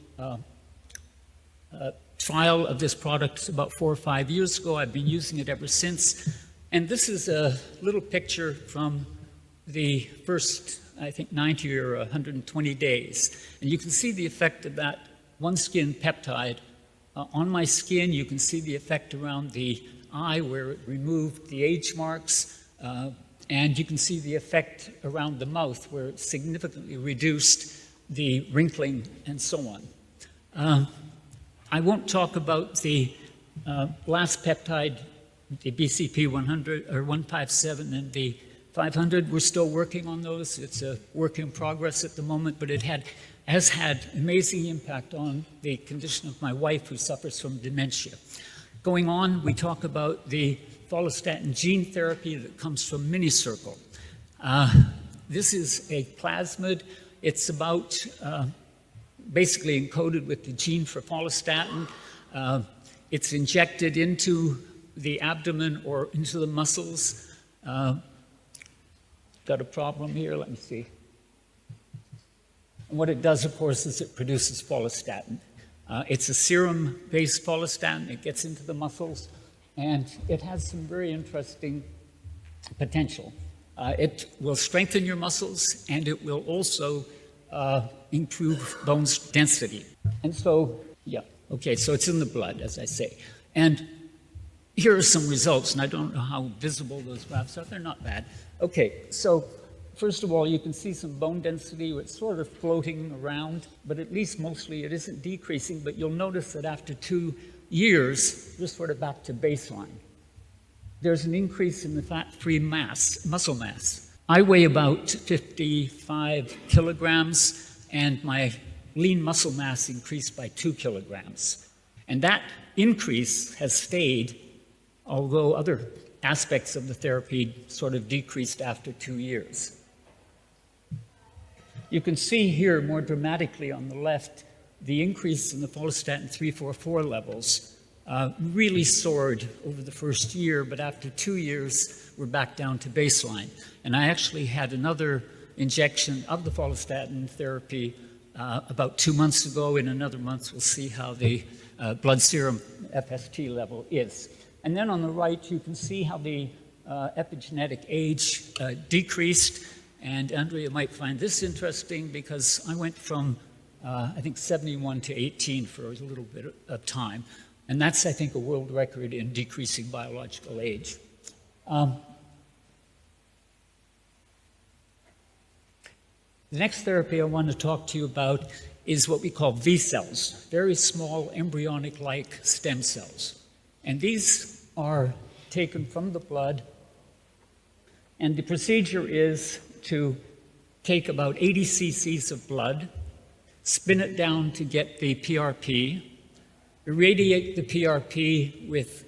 trial of this product about 4 or 5 years ago. I've been using it ever since. And this is a little picture from the first I think, 90 or 120 days. And you can see the effect of that one skin peptide on my skin. You can see the effect around the eye where it removed the age marks. And you can see the effect around the mouth where it significantly reduced the wrinkling and so on. I won't talk about the last peptide, the BCP 100 or 157 and the 500. We're still working on those. It's a work in progress at the moment, but it has had amazing impact on the condition of my wife who suffers from dementia. Going on, we talk about the follistatin gene therapy that comes from Minicircle. This is a plasmid. It's about basically encoded with the gene for follistatin. It's injected into the abdomen or into the muscles. Got a problem here, let me see. And what it does, of course, is it produces follistatin. It's a serum-based follistatin. It gets into the muscles, and it has some very interesting potential. It will strengthen your muscles, and it will also improve bone density. And so, yeah, okay, so it's in the blood, as I say. And here are some results, and I don't know how visible those graphs are. They're not bad. Okay, so first of all, you can see some bone density. It's sort of floating around, but at least mostly it isn't decreasing. But you'll notice that after 2 years, we're sort of back to baseline. There's an increase in the fat-free mass, muscle mass. I weigh about 55 kilograms, and my lean muscle mass increased by 2 kilograms. And that increase has stayed, although other aspects of the therapy sort of decreased after 2 years. You can see here more dramatically on the left, the increase in the follistatin 344 levels really soared over the first year, but after 2 years, we're back down to baseline. And I actually had another injection of the follistatin therapy about 2 months ago. In another month, we'll see how the blood serum FST level is. And then on the right, you can see how the epigenetic age decreased. And Andrea might find this interesting because I went from, I think, 71 to 18 for a little bit of time. And that's, I think, a world record in decreasing biological age. The next therapy I want to talk to you about is what we call V cells, very small embryonic-like stem cells. And these are taken from the blood, and the procedure is to take about 80 cc's of blood, spin it down to get the PRP, irradiate the PRP with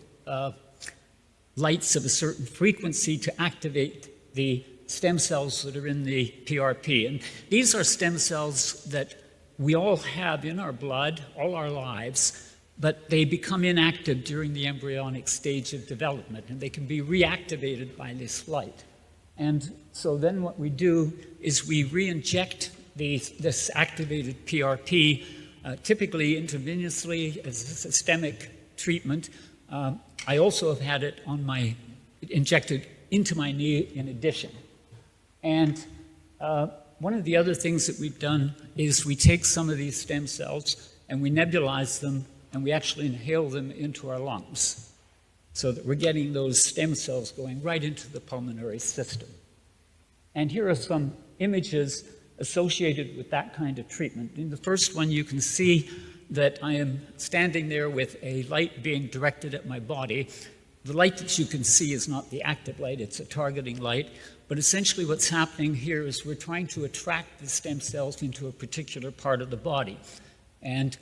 lights of a certain frequency to activate the stem cells that are in the PRP. And these are stem cells that we all have in our blood all our lives, but they become inactive during the embryonic stage of development, and they can be reactivated by this light. And so then what we do is we re-inject this activated PRP, typically intravenously as a systemic treatment. I also have had it injected into my knee in addition. And one of the other things that we've done is we take some of these stem cells and we nebulize them, and we actually inhale them into our lungs so that we're getting those stem cells going right into the pulmonary system. And here are some images associated with that kind of treatment. In the first one, you can see that I am standing there with a light being directed at my body. The light that you can see is not the active light, it's a targeting light. But essentially what's happening here is we're trying to attract the stem cells into a particular part of the body. And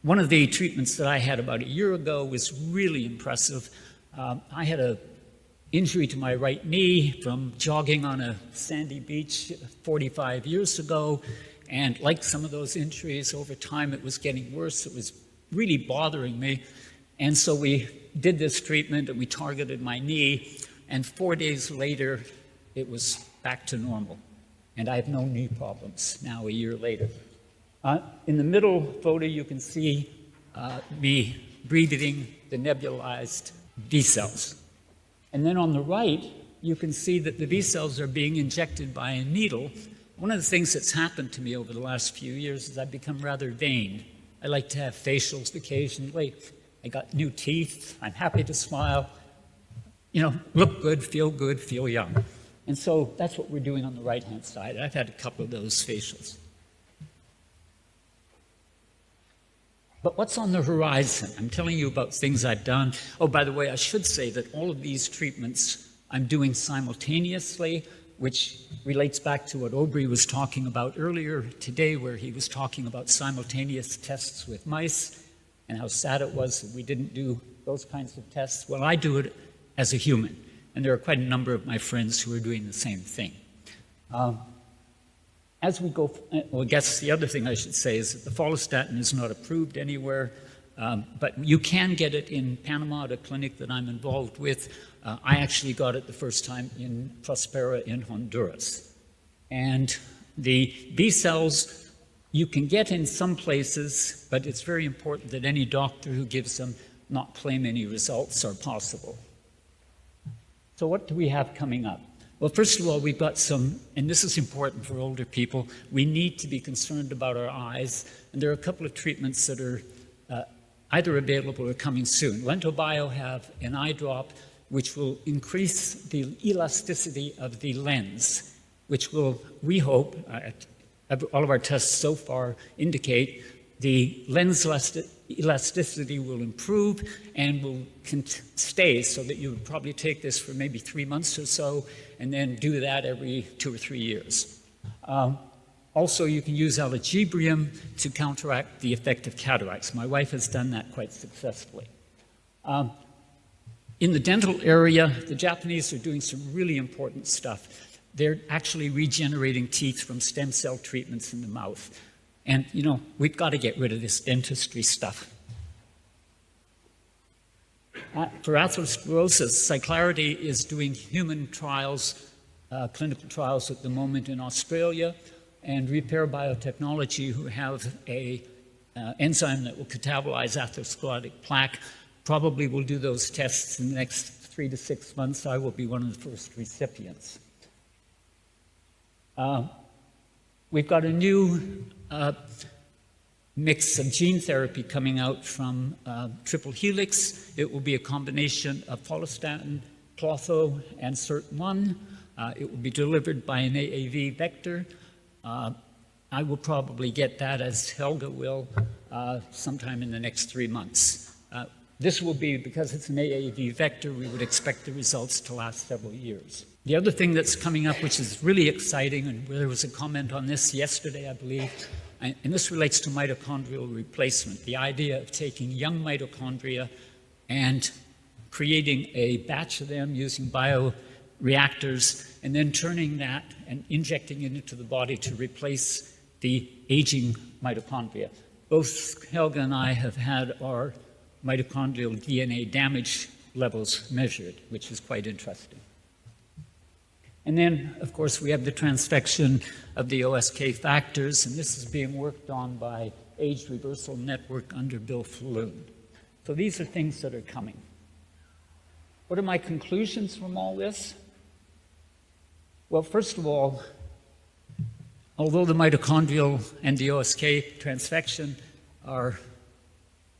one of the treatments that I had about a year ago was really impressive. I had an injury to my right knee from jogging on a sandy beach 45 years ago. And like some of those injuries, over time it was getting worse. It was really bothering me. And so we did this treatment and we targeted my knee. And 4 days later, it was back to normal. And I have no knee problems now a year later. In the middle photo, you can see me breathing the nebulized B cells. And then on the right, you can see that the B cells are being injected by a needle, one of the things that's happened to me over the last few years is I've become rather vain. I like to have facials occasionally. I got new teeth. I'm happy to smile. Look good, feel young. And so that's what we're doing on the right-hand side. I've had a couple of those facials. But what's on the horizon? I'm telling you about things I've done. Oh, by the way, I should say that all of these treatments I'm doing simultaneously, which relates back to what Aubrey was talking about earlier today, where he was talking about simultaneous tests with mice and how sad it was that we didn't do those kinds of tests. Well, I do it as a human, and there are quite a number of my friends who are doing the same thing. As we go, well, I guess the other thing I should say is that the follistatin is not approved anywhere, but you can get it in Panama at a clinic that I'm involved with. I actually got it the first time in Prospera in Honduras. And the B cells you can get in some places, but it's very important that any doctor who gives them not claim any results are possible. So what do we have coming up? Well, first of all, we've got some, and this is important for older people, we need to be concerned about our eyes, and there are a couple of treatments that are either available or coming soon. LentoBio have an eye drop which will increase the elasticity of the lens, which will, we hope, all of our tests so far indicate the lens elasticity will improve and will stay, so that you would probably take this for maybe 3 months or so and then do that every 2 or 3 years. Also, you can use allogebrium to counteract the effect of cataracts. My wife has done that quite successfully. In the dental area, the Japanese are doing some really important stuff. They're actually regenerating teeth from stem cell treatments in the mouth. And, we've got to get rid of this dentistry stuff. For atherosclerosis, Cyclarity is doing human trials, clinical trials at the moment in Australia, and Repair Biotechnology, who have an enzyme that will catabolize atherosclerotic plaque, probably will do those tests in the next 3 to 6 months. I will be one of the first recipients. We've got a new mix of gene therapy coming out from Triple Helix. It will be a combination of follistatin, Clotho, and SIRT1. It will be delivered by an AAV vector. I will probably get that, as Helga will, sometime in the next 3 months. This will be, because it's an AAV vector, we would expect the results to last several years. The other thing that's coming up, which is really exciting, and there was a comment on this yesterday, I believe, and this relates to mitochondrial replacement, the idea of taking young mitochondria and creating a batch of them using bioreactors, and then turning that and injecting it into the body to replace the aging mitochondria. Both Helga and I have had our mitochondrial DNA damage levels measured, which is quite interesting. And then, of course, we have the transfection of the OSK factors, and this is being worked on by Age Reversal Network under Bill Falloon. So these are things that are coming. What are my conclusions from all this? Well, first of all, although the mitochondrial and the OSK transfection are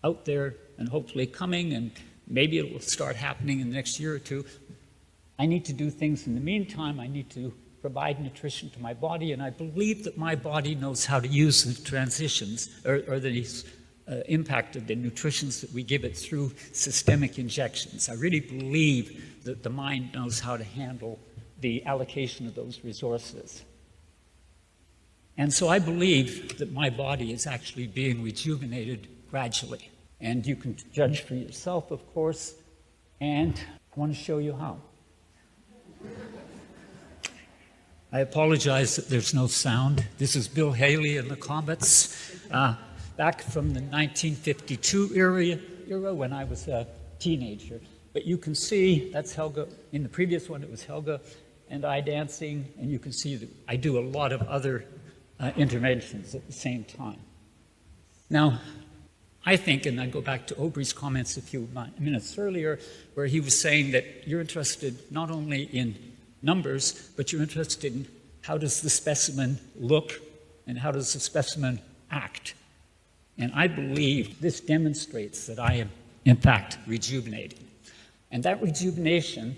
out there and hopefully coming, and maybe it will start happening in the next year or two, I need to do things in the meantime. I need to provide nutrition to my body, and I believe that my body knows how to use the transitions, or the impact of the nutritions that we give it through systemic injections. I really believe that the mind knows how to handle the allocation of those resources. And so I believe that my body is actually being rejuvenated gradually. And you can judge for yourself, of course, and I want to show you how. I apologize that there's no sound. This is Bill Haley and the Comets, back from the 1952 era when I was a teenager. But you can see, that's Helga. In the previous one, it was Helga and I dancing, and you can see that I do a lot of other interventions at the same time. Now, I think, and I go back to Aubrey's comments a few minutes earlier, where he was saying that you're interested not only in numbers, but you're interested in how does the specimen look, and how does the specimen act? And I believe this demonstrates that I am, in fact, rejuvenating. And that rejuvenation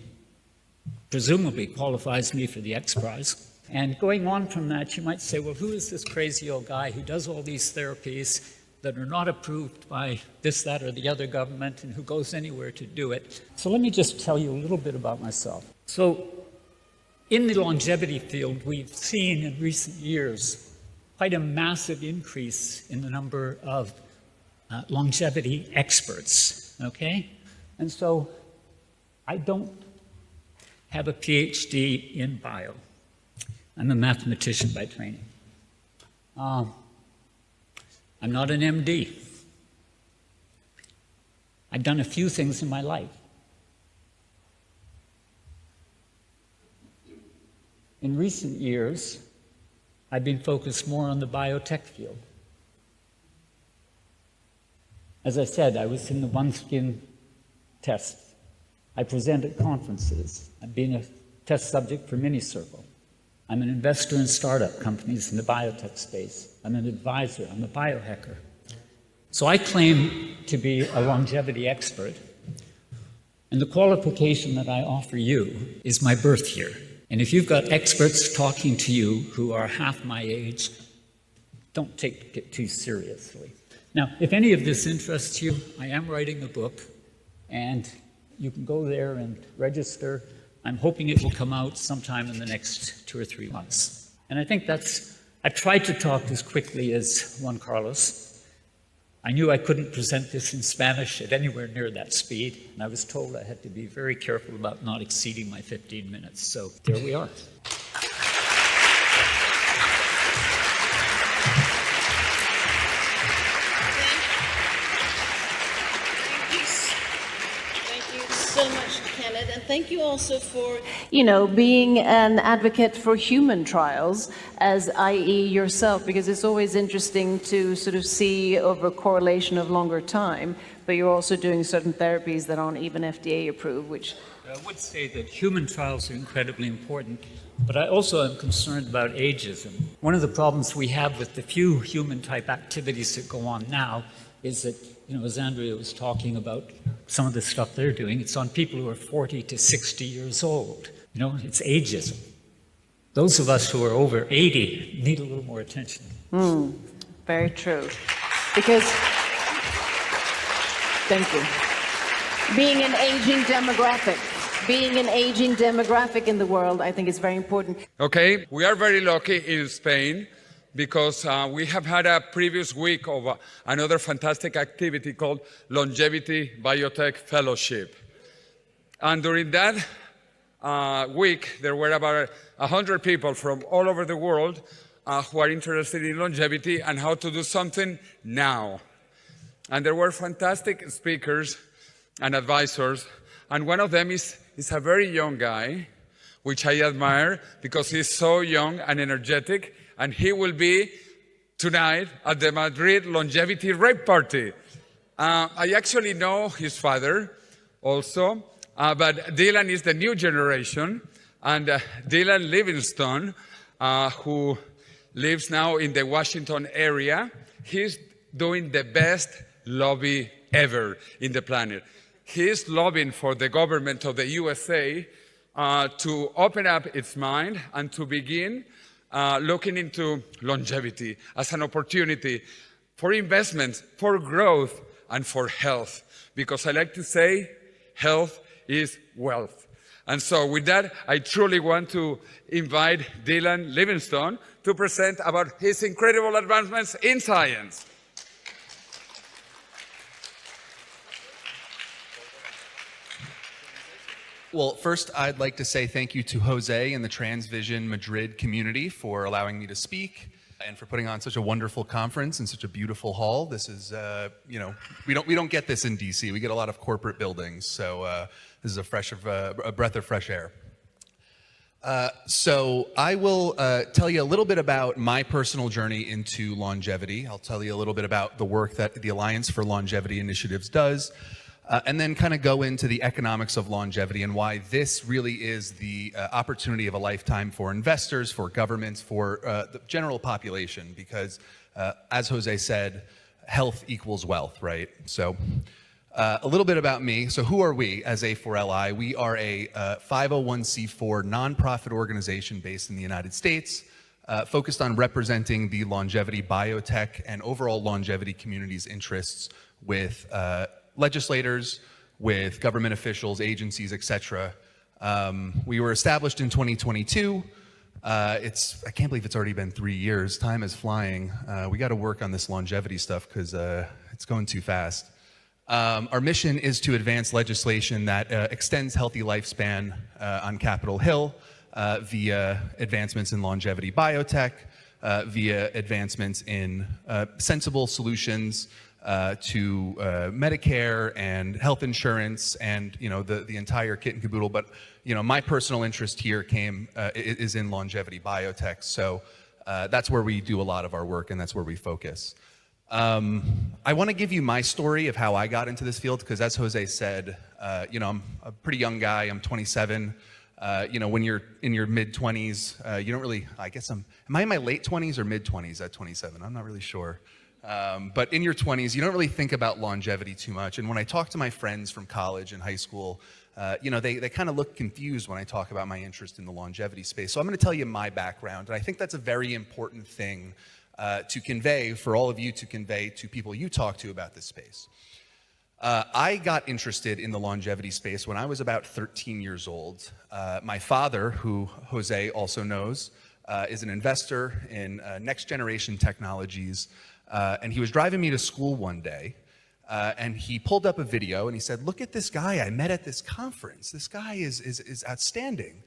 presumably qualifies me for the X Prize. And going on from that, you might say, well, who is this crazy old guy who does all these therapies that are not approved by this, that, or the other government, and who goes anywhere to do it? So let me just tell you a little bit about myself. So in the longevity field, we've seen in recent years quite a massive increase in the number of longevity experts, okay? And so I don't have a PhD in bio. I'm a mathematician by training. I'm not an MD. I've done a few things in my life. In recent years, I've been focused more on the biotech field. As I said, I was in the OneSkin test. I present at conferences. I've been a test subject for MiniCircle. I'm an investor in startup companies in the biotech space. I'm an advisor. I'm a biohacker. So I claim to be a longevity expert. And the qualification that I offer you is my birth year. And if you've got experts talking to you who are half my age, don't take it too seriously. Now, if any of this interests you, I am writing a book, and you can go there and register. I'm hoping it will come out sometime in the next 2 or 3 months. And I think I've tried to talk as quickly as Juan Carlos. I knew I couldn't present this in Spanish at anywhere near that speed, and I was told I had to be very careful about not exceeding my 15 minutes. So there we are. And thank you also for, being an advocate for human trials, as i.e. yourself, because it's always interesting to sort of see over correlation of longer time, but you're also doing certain therapies that aren't even FDA approved, which... I would say that human trials are incredibly important, but I also am concerned about ageism. One of the problems we have with the few human-type activities that go on now is that, as Andrea was talking about some of the stuff they're doing, it's on people who are 40 to 60 years old. It's ageism. Those of us who are over 80 need a little more attention. Very true. Because, thank you. Being an aging demographic in the world, I think is very important. Okay, we are very lucky in Spain because we have had a previous week of another fantastic activity called Longevity Biotech Fellowship. And during that week, there were about 100 people from all over the world who are interested in longevity and how to do something now. And there were fantastic speakers and advisors, and one of them is a very young guy, which I admire because he's so young and energetic, and he will be tonight at the Madrid Longevity Rape Party. I actually know his father also, but Dylan is the new generation, and Dylan Livingston, who lives now in the Washington area, he's doing the best lobby ever in the planet. He's lobbying for the government of the USA to open up its mind and to begin looking into longevity as an opportunity for investment, for growth, and for health. Because I like to say, health is wealth. And so with that, I truly want to invite Dylan Livingston to present about his incredible advancements in science. Well, first, I'd like to say thank you to Jose and the TransVision Madrid community for allowing me to speak and for putting on such a wonderful conference in such a beautiful hall. This is, we don't get this in DC. We get a lot of corporate buildings, so this is a breath of fresh air. So I will tell you a little bit about my personal journey into longevity. I'll tell you a little bit about the work that the Alliance for Longevity Initiatives does. and then kind of go into the economics of longevity and why this really is the opportunity of a lifetime for investors, for governments, for the general population, because as Jose said, health equals wealth, right? So a little bit about me. So who are we as A4LI? We are a 501c4 nonprofit organization based in the United States, focused on representing the longevity, biotech, and overall longevity community's interests with legislators, with government officials, agencies, etc. We were established in 2022. I can't believe it's already been 3 years. Time is flying. We got to work on this longevity stuff because it's going too fast. Our mission is to advance legislation that extends healthy lifespan on Capitol Hill via advancements in longevity biotech, via advancements in sensible solutions to Medicare and health insurance and the entire kit and caboodle. But my personal interest here is in longevity biotech. So that's where we do a lot of our work and that's where we focus. I want to give you my story of how I got into this field because, as Jose said, I'm a pretty young guy. I'm 27. When you're in your mid-20s, you don't really, am I in my late 20s or mid-20s at 27? I'm not really sure. But in your 20s, you don't really think about longevity too much. And when I talk to my friends from college and high school, they kind of look confused when I talk about my interest in the longevity space. So I'm going to tell you my background. And I think that's a very important thing to convey, for all of you to convey to people you talk to about this space. I got interested in the longevity space when I was about 13 years old. My father, who Jose also knows, is an investor in next generation technologies. And he was driving me to school one day, and he pulled up a video and he said, "Look at this guy I met at this conference. This guy is outstanding."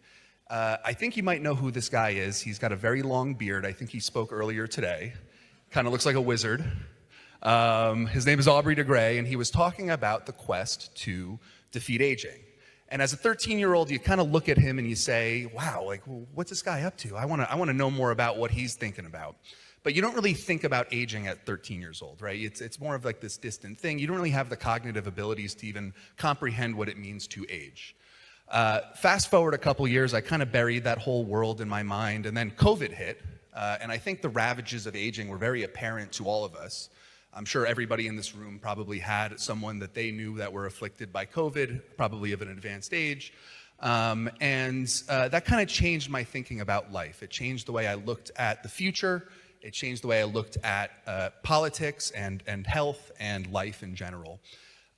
I think you might know who this guy is. He's got a very long beard. I think he spoke earlier today. Kind of looks like a wizard. His name is Aubrey de Grey, and he was talking about the quest to defeat aging. And as a 13-year-old, you kind of look at him and you say, wow, well, what's this guy up to? I want to know more about what he's thinking about. But you don't really think about aging at 13 years old, right? It's more of like this distant thing. You don't really have the cognitive abilities to even comprehend what it means to age. Fast forward a couple years, I kind of buried that whole world in my mind, and then COVID hit, and I think the ravages of aging were very apparent to all of us. I'm sure everybody in this room probably had someone that they knew that were afflicted by COVID, probably of an advanced age, and that kind of changed my thinking about life. It changed the way I looked at the future. It changed the way I looked at politics and health and life in general.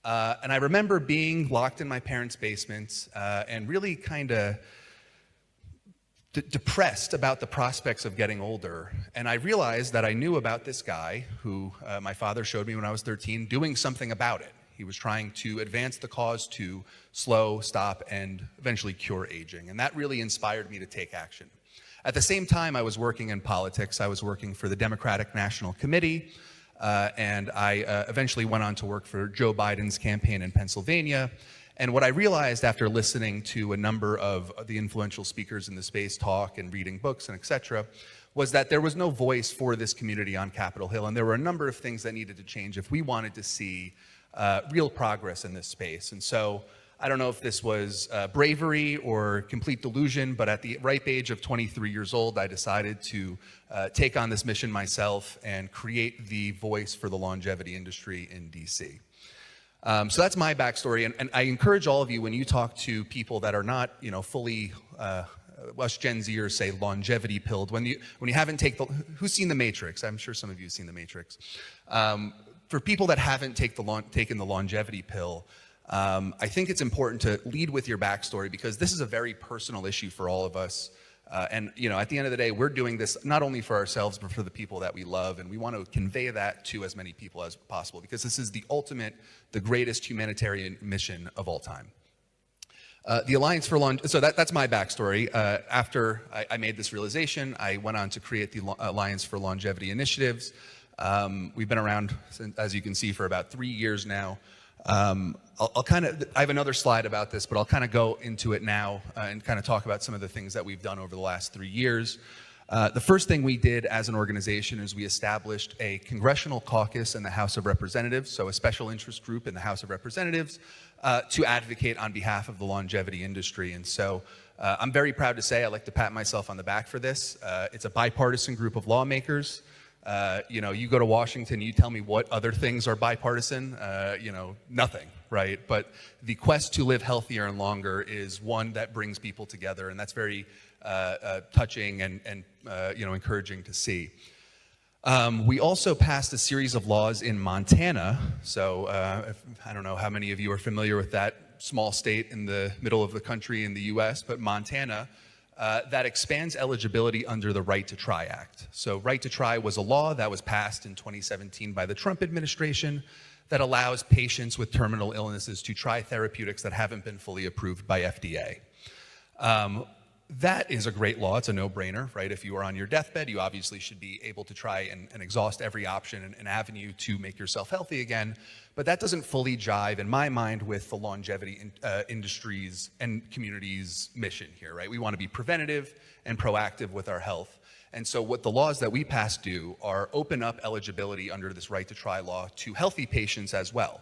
And I remember being locked in my parents' basement and really kind of depressed about the prospects of getting older. And I realized that I knew about this guy who my father showed me when I was 13 doing something about it. He was trying to advance the cause to slow, stop, and eventually cure aging. And that really inspired me to take action. At the same time, I was working in politics. I was working for the Democratic National Committee. And I eventually went on to work for Joe Biden's campaign in Pennsylvania. And what I realized after listening to a number of the influential speakers in the space talk and reading books and et cetera, was that there was no voice for this community on Capitol Hill. And there were a number of things that needed to change if we wanted to see real progress in this space. And so I don't know if this was bravery or complete delusion, but at the ripe age of 23 years old, I decided to take on this mission myself and create the voice for the longevity industry in DC. So that's my backstory, and I encourage all of you, when you talk to people that are not, fully, us Gen Zers say longevity pilled, when you haven't taken who's seen The Matrix? I'm sure some of you have seen The Matrix. For people that haven't taken the longevity pill, I think it's important to lead with your backstory, because this is a very personal issue for all of us. And at the end of the day, we're doing this not only for ourselves, but for the people that we love. And we want to convey that to as many people as possible, because this is the greatest humanitarian mission of all time. The Alliance for so that's my backstory. After I made this realization, I went on to create the Alliance for Longevity Initiatives. We've been around, as you can see, for about 3 years now. I have another slide about this, but I'll kind of go into it now and kind of talk about some of the things that we've done over the last 3 years. The first thing we did as an organization is we established a congressional caucus in the House of Representatives, so a special interest group in the House of Representatives, to advocate on behalf of the longevity industry. And so I'm very proud to say, I like to pat myself on the back for this. It's a bipartisan group of lawmakers. You know, you go to Washington, you tell me what other things are bipartisan, you know, nothing, right? But the quest to live healthier and longer is one that brings people together, and that's very touching and you know, encouraging to see. We also passed a series of laws in Montana. So I don't know how many of you are familiar with that small state in the middle of the country in the US, but Montana, that expands eligibility under the Right to Try Act. So Right to Try was a law that was passed in 2017 by the Trump administration that allows patients with terminal illnesses to try therapeutics that haven't been fully approved by FDA. That is a great law. It's a no-brainer, right? If you are on your deathbed, you obviously should be able to try and exhaust every option and avenue to make yourself healthy again. But that doesn't fully jive, in my mind, with the longevity industry's and community's mission here, right? We want to be preventative and proactive with our health. And so what the laws that we passed do are open up eligibility under this Right to Try law to healthy patients as well.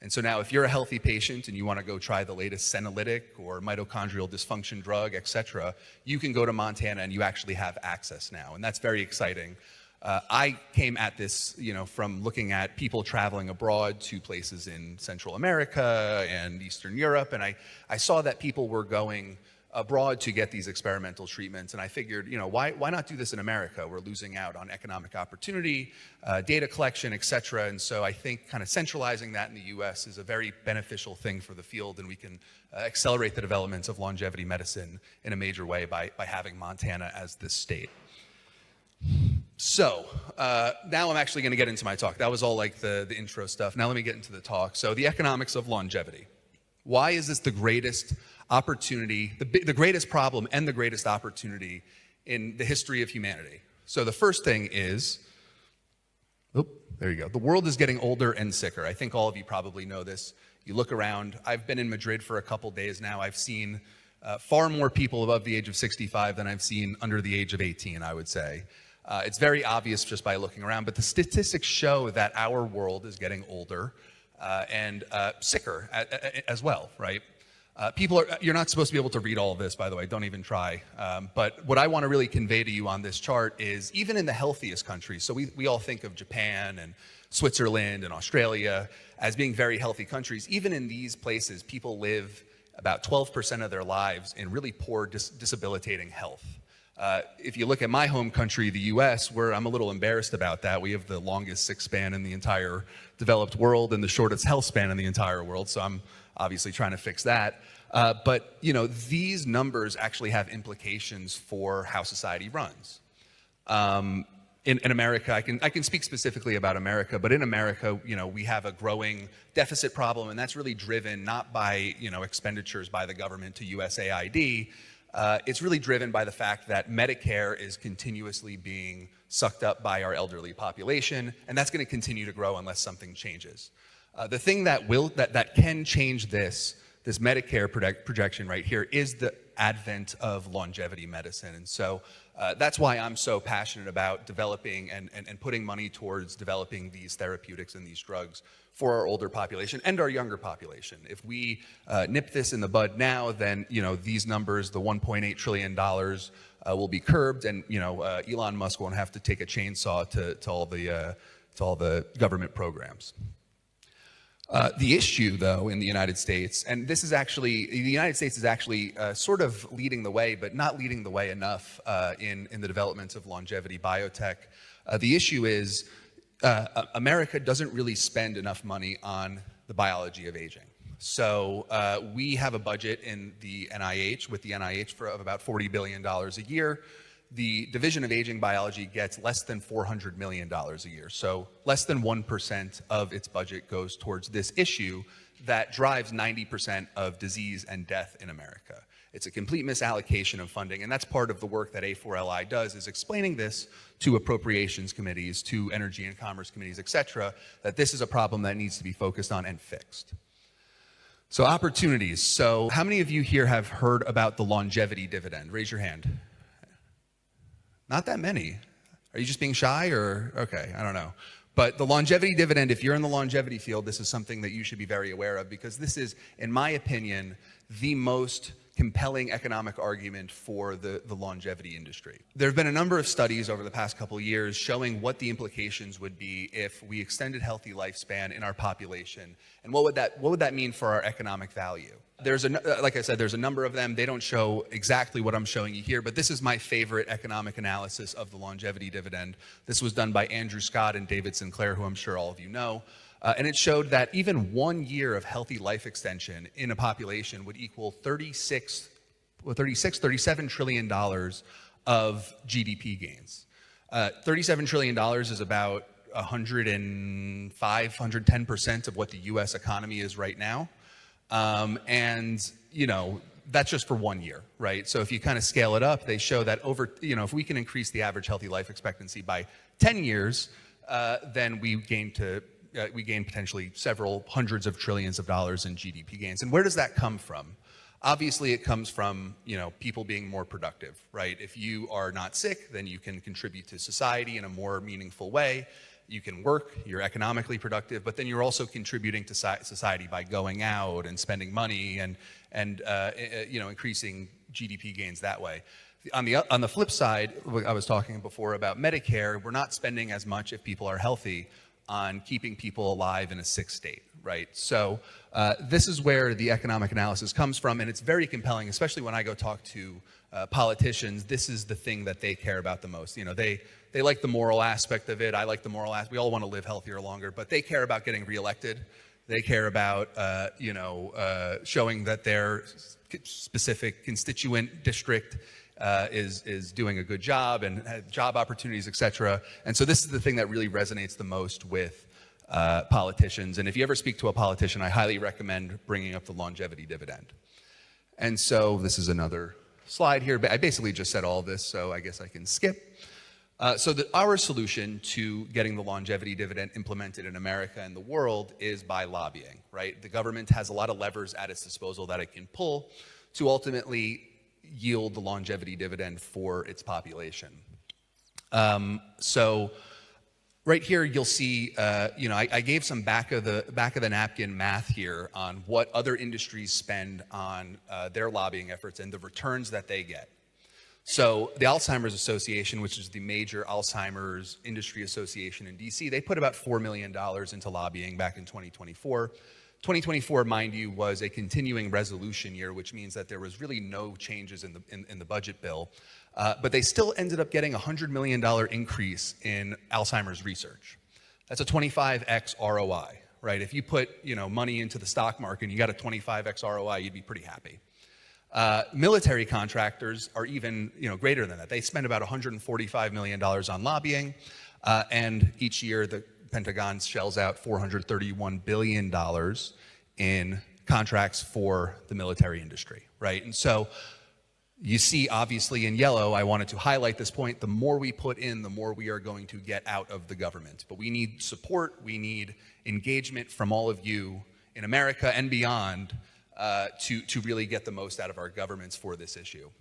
And so now if you're a healthy patient and you want to go try the latest senolytic or mitochondrial dysfunction drug, et cetera, you can go to Montana and you actually have access now. And that's very exciting. I came at this, you know, from looking at people traveling abroad to places in Central America and Eastern Europe. And I saw that people were going abroad to get these experimental treatments. And I figured, you know, why not do this in America? We're losing out on economic opportunity, data collection, et cetera. And so I think kind of centralizing that in the US is a very beneficial thing for the field, and we can accelerate the developments of longevity medicine in a major way by having Montana as this state. So now I'm actually gonna get into my talk. That was all like the intro stuff. Now let me get into the talk. So the economics of longevity. Why is this the greatest opportunity, the greatest problem and the greatest opportunity in the history of humanity? So the first thing is, there you go. The world is getting older and sicker. I think all of you probably know this. You look around. I've been in Madrid for a couple days now. I've seen far more people above the age of 65 than I've seen under the age of 18, I would say. It's very obvious just by looking around, but the statistics show that our world is getting older and sicker as well, right? You're not supposed to be able to read all of this, by the way, don't even try. But what I want to really convey to you on this chart is even in the healthiest countries, so we all think of Japan and Switzerland and Australia as being very healthy countries. Even in these places, people live about 12% of their lives in really poor, debilitating health. If you look at my home country, the US, where I'm a little embarrassed about that. We have the longest sick span in the entire developed world and the shortest health span in the entire world, so I'm obviously trying to fix that. But you know, these numbers actually have implications for how society runs. In America, I can speak specifically about America, but in America, you know, we have a growing deficit problem, and that's really driven not by, you know, expenditures by the government to USAID. It's really driven by the fact that Medicare is continuously being sucked up by our elderly population, and that's going to continue to grow unless something changes. The thing that can change this Medicare projection right here is the advent of longevity medicine. And so that's why I'm so passionate about developing and putting money towards developing these therapeutics and these drugs for our older population and our younger population. If we nip this in the bud now, then, you know, these numbers, the $1.8 trillion will be curbed, and, you know, Elon Musk won't have to take a chainsaw to all the government programs. The issue, though, in the United States, and this is actually, the United States is actually sort of leading the way, but not leading the way enough in the development of longevity biotech. The issue is America doesn't really spend enough money on the biology of aging. So we have a budget in the NIH, with the NIH, of about $40 billion a year. The Division of Aging Biology gets less than $400 million a year. So less than 1% of its budget goes towards this issue that drives 90% of disease and death in America. It's a complete misallocation of funding, and that's part of the work that A4LI does, is explaining this to appropriations committees, to energy and commerce committees, et cetera, that this is a problem that needs to be focused on and fixed. So opportunities. So how many of you here have heard about the longevity dividend? Raise your hand. Not that many. Are you just being shy or, okay, I don't know. But the longevity dividend, if you're in the longevity field, this is something that you should be very aware of because this is, in my opinion, the most compelling economic argument for the longevity industry. There have been a number of studies over the past couple of years showing what the implications would be if we extended healthy lifespan in our population, and what would that mean for our economic value. Like I said, there's a number of them. They don't show exactly what I'm showing you here, but this is my favorite economic analysis of the longevity dividend. This was done by Andrew Scott and David Sinclair, who I'm sure all of you know. And it showed that even 1 year of healthy life extension in a population would equal $37 trillion of GDP gains. $37 trillion is about 110% of what the US economy is right now. And, you know, that's just for 1 year, right? So if you kind of scale it up, they show that if we can increase the average healthy life expectancy by 10 years, then we gain potentially several hundreds of trillions of dollars in GDP gains. And where does that come from? Obviously, it comes from, people being more productive, right? If you are not sick, then you can contribute to society in a more meaningful way. You can work, you're economically productive, but then you're also contributing to society by going out and spending money and increasing GDP gains that way. On the flip side, I was talking before about Medicare, we're not spending as much if people are healthy on keeping people alive in a sick state, right? So this is where the economic analysis comes from, and it's very compelling, especially when I go talk to politicians. This is the thing that they care about the most. They like the moral aspect of it. I like the moral aspect. We all want to live healthier longer, but they care about getting reelected. They care about, showing that their specific constituent district is doing a good job and job opportunities, et cetera. And so this is the thing that really resonates the most with politicians. And if you ever speak to a politician, I highly recommend bringing up the longevity dividend. And so this is another slide here. I basically just said all this, so I guess I can skip. Our solution to getting the longevity dividend implemented in America and the world is by lobbying, right? The government has a lot of levers at its disposal that it can pull to ultimately yield the longevity dividend for its population. Right here, you'll see, I gave some back of the napkin math here on what other industries spend on their lobbying efforts and the returns that they get. So the Alzheimer's Association, which is the major Alzheimer's industry association in DC, they put about $4 million into lobbying back in 2024. 2024, mind you, was a continuing resolution year, which means that there was really no changes in the budget bill. But they still ended up getting a $100 million increase in Alzheimer's research. That's a 25x ROI, right? If you put money into the stock market and you got a 25x ROI, you'd be pretty happy. Military contractors are even greater than that. They spend about $145 million on lobbying, and each year the Pentagon shells out $431 billion in contracts for the military industry, right? And so you see, obviously in yellow, I wanted to highlight this point, the more we put in, the more we are going to get out of the government. But we need support, we need engagement from all of you in America and beyond to really get the most out of our governments for this issue.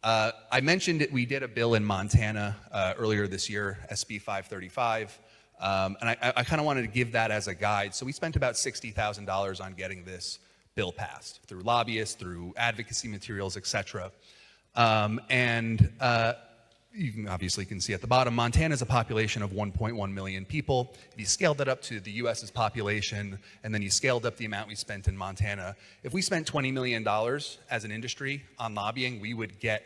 I mentioned it, we did a bill in Montana earlier this year, SB 535. And I kind of wanted to give that as a guide. So we spent about $60,000 on getting this bill passed through lobbyists, through advocacy materials, et cetera. You can obviously see at the bottom, Montana is a population of 1.1 million people. If you scaled that up to the US's population, and then you scaled up the amount we spent in Montana, if we spent $20 million as an industry on lobbying, we would get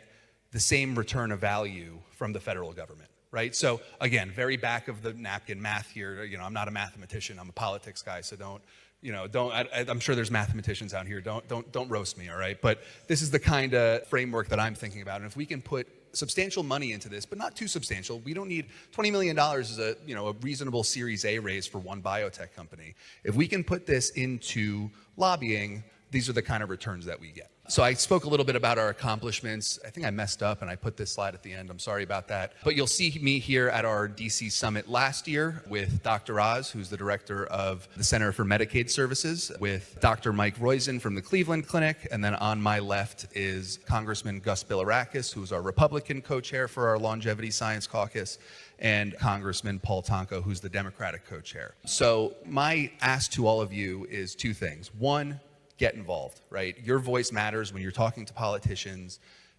the same return of value from the federal government. Right? So again, very back of the napkin math here. I'm not a mathematician. I'm a politics guy. So I'm sure there's mathematicians out here. Don't roast me. All right. But this is the kind of framework that I'm thinking about. And if we can put substantial money into this, but not too substantial, we don't need $20 million is a reasonable Series A raise for one biotech company. If we can put this into lobbying, these are the kind of returns that we get. So I spoke a little bit about our accomplishments. I think I messed up and I put this slide at the end. I'm sorry about that. But you'll see me here at our DC Summit last year with Dr. Oz, who's the director of the Center for Medicaid Services, with Dr. Mike Roizen from the Cleveland Clinic, and then on my left is Congressman Gus Bilirakis, who's our Republican co-chair for our Longevity Science Caucus, and Congressman Paul Tonko, who's the Democratic co-chair. So my ask to all of you is two things. One, get involved, right? Your voice matters when you're talking to politicians.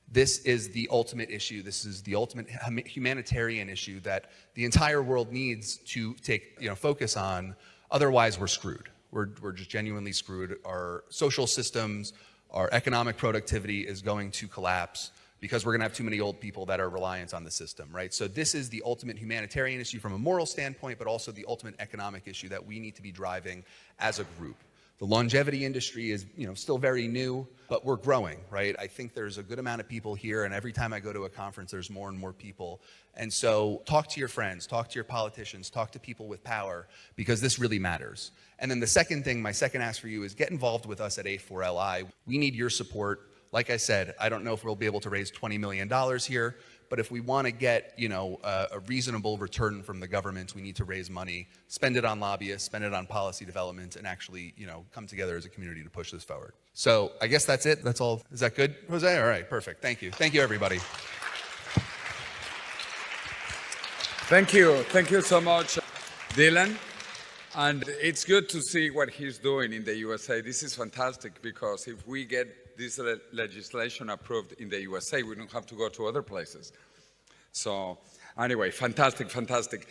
This is the ultimate issue. This is the ultimate humanitarian issue that the entire world needs to take, focus on. Otherwise, we're screwed. We're just genuinely screwed. Our social systems, our economic productivity is going to collapse because we're going to have too many old people that are reliant on the system, right? So this is the ultimate humanitarian issue from a moral standpoint, but also the ultimate economic issue that we need to be driving as a group. The longevity industry is, still very new, but we're growing, right? I think there's a good amount of people here, and every time I go to a conference, there's more and more people. And so talk to your friends, talk to your politicians, talk to people with power, because this really matters. And then the second thing, my second ask for you is get involved with us at A4LI. We need your support. Like I said, I don't know if we'll be able to raise $20 million here, but if we want to get, a reasonable return from the government, we need to raise money, spend it on lobbyists, spend it on policy development, and actually, come together as a community to push this forward. So I guess that's it. That's all. Is that good, Jose? All right, perfect. Thank you. Thank you, everybody. Thank you. Thank you so much, Dylan. And it's good to see what he's doing in the USA. This is fantastic because if we get this legislation approved in the USA, we don't have to go to other places. So anyway, fantastic, fantastic.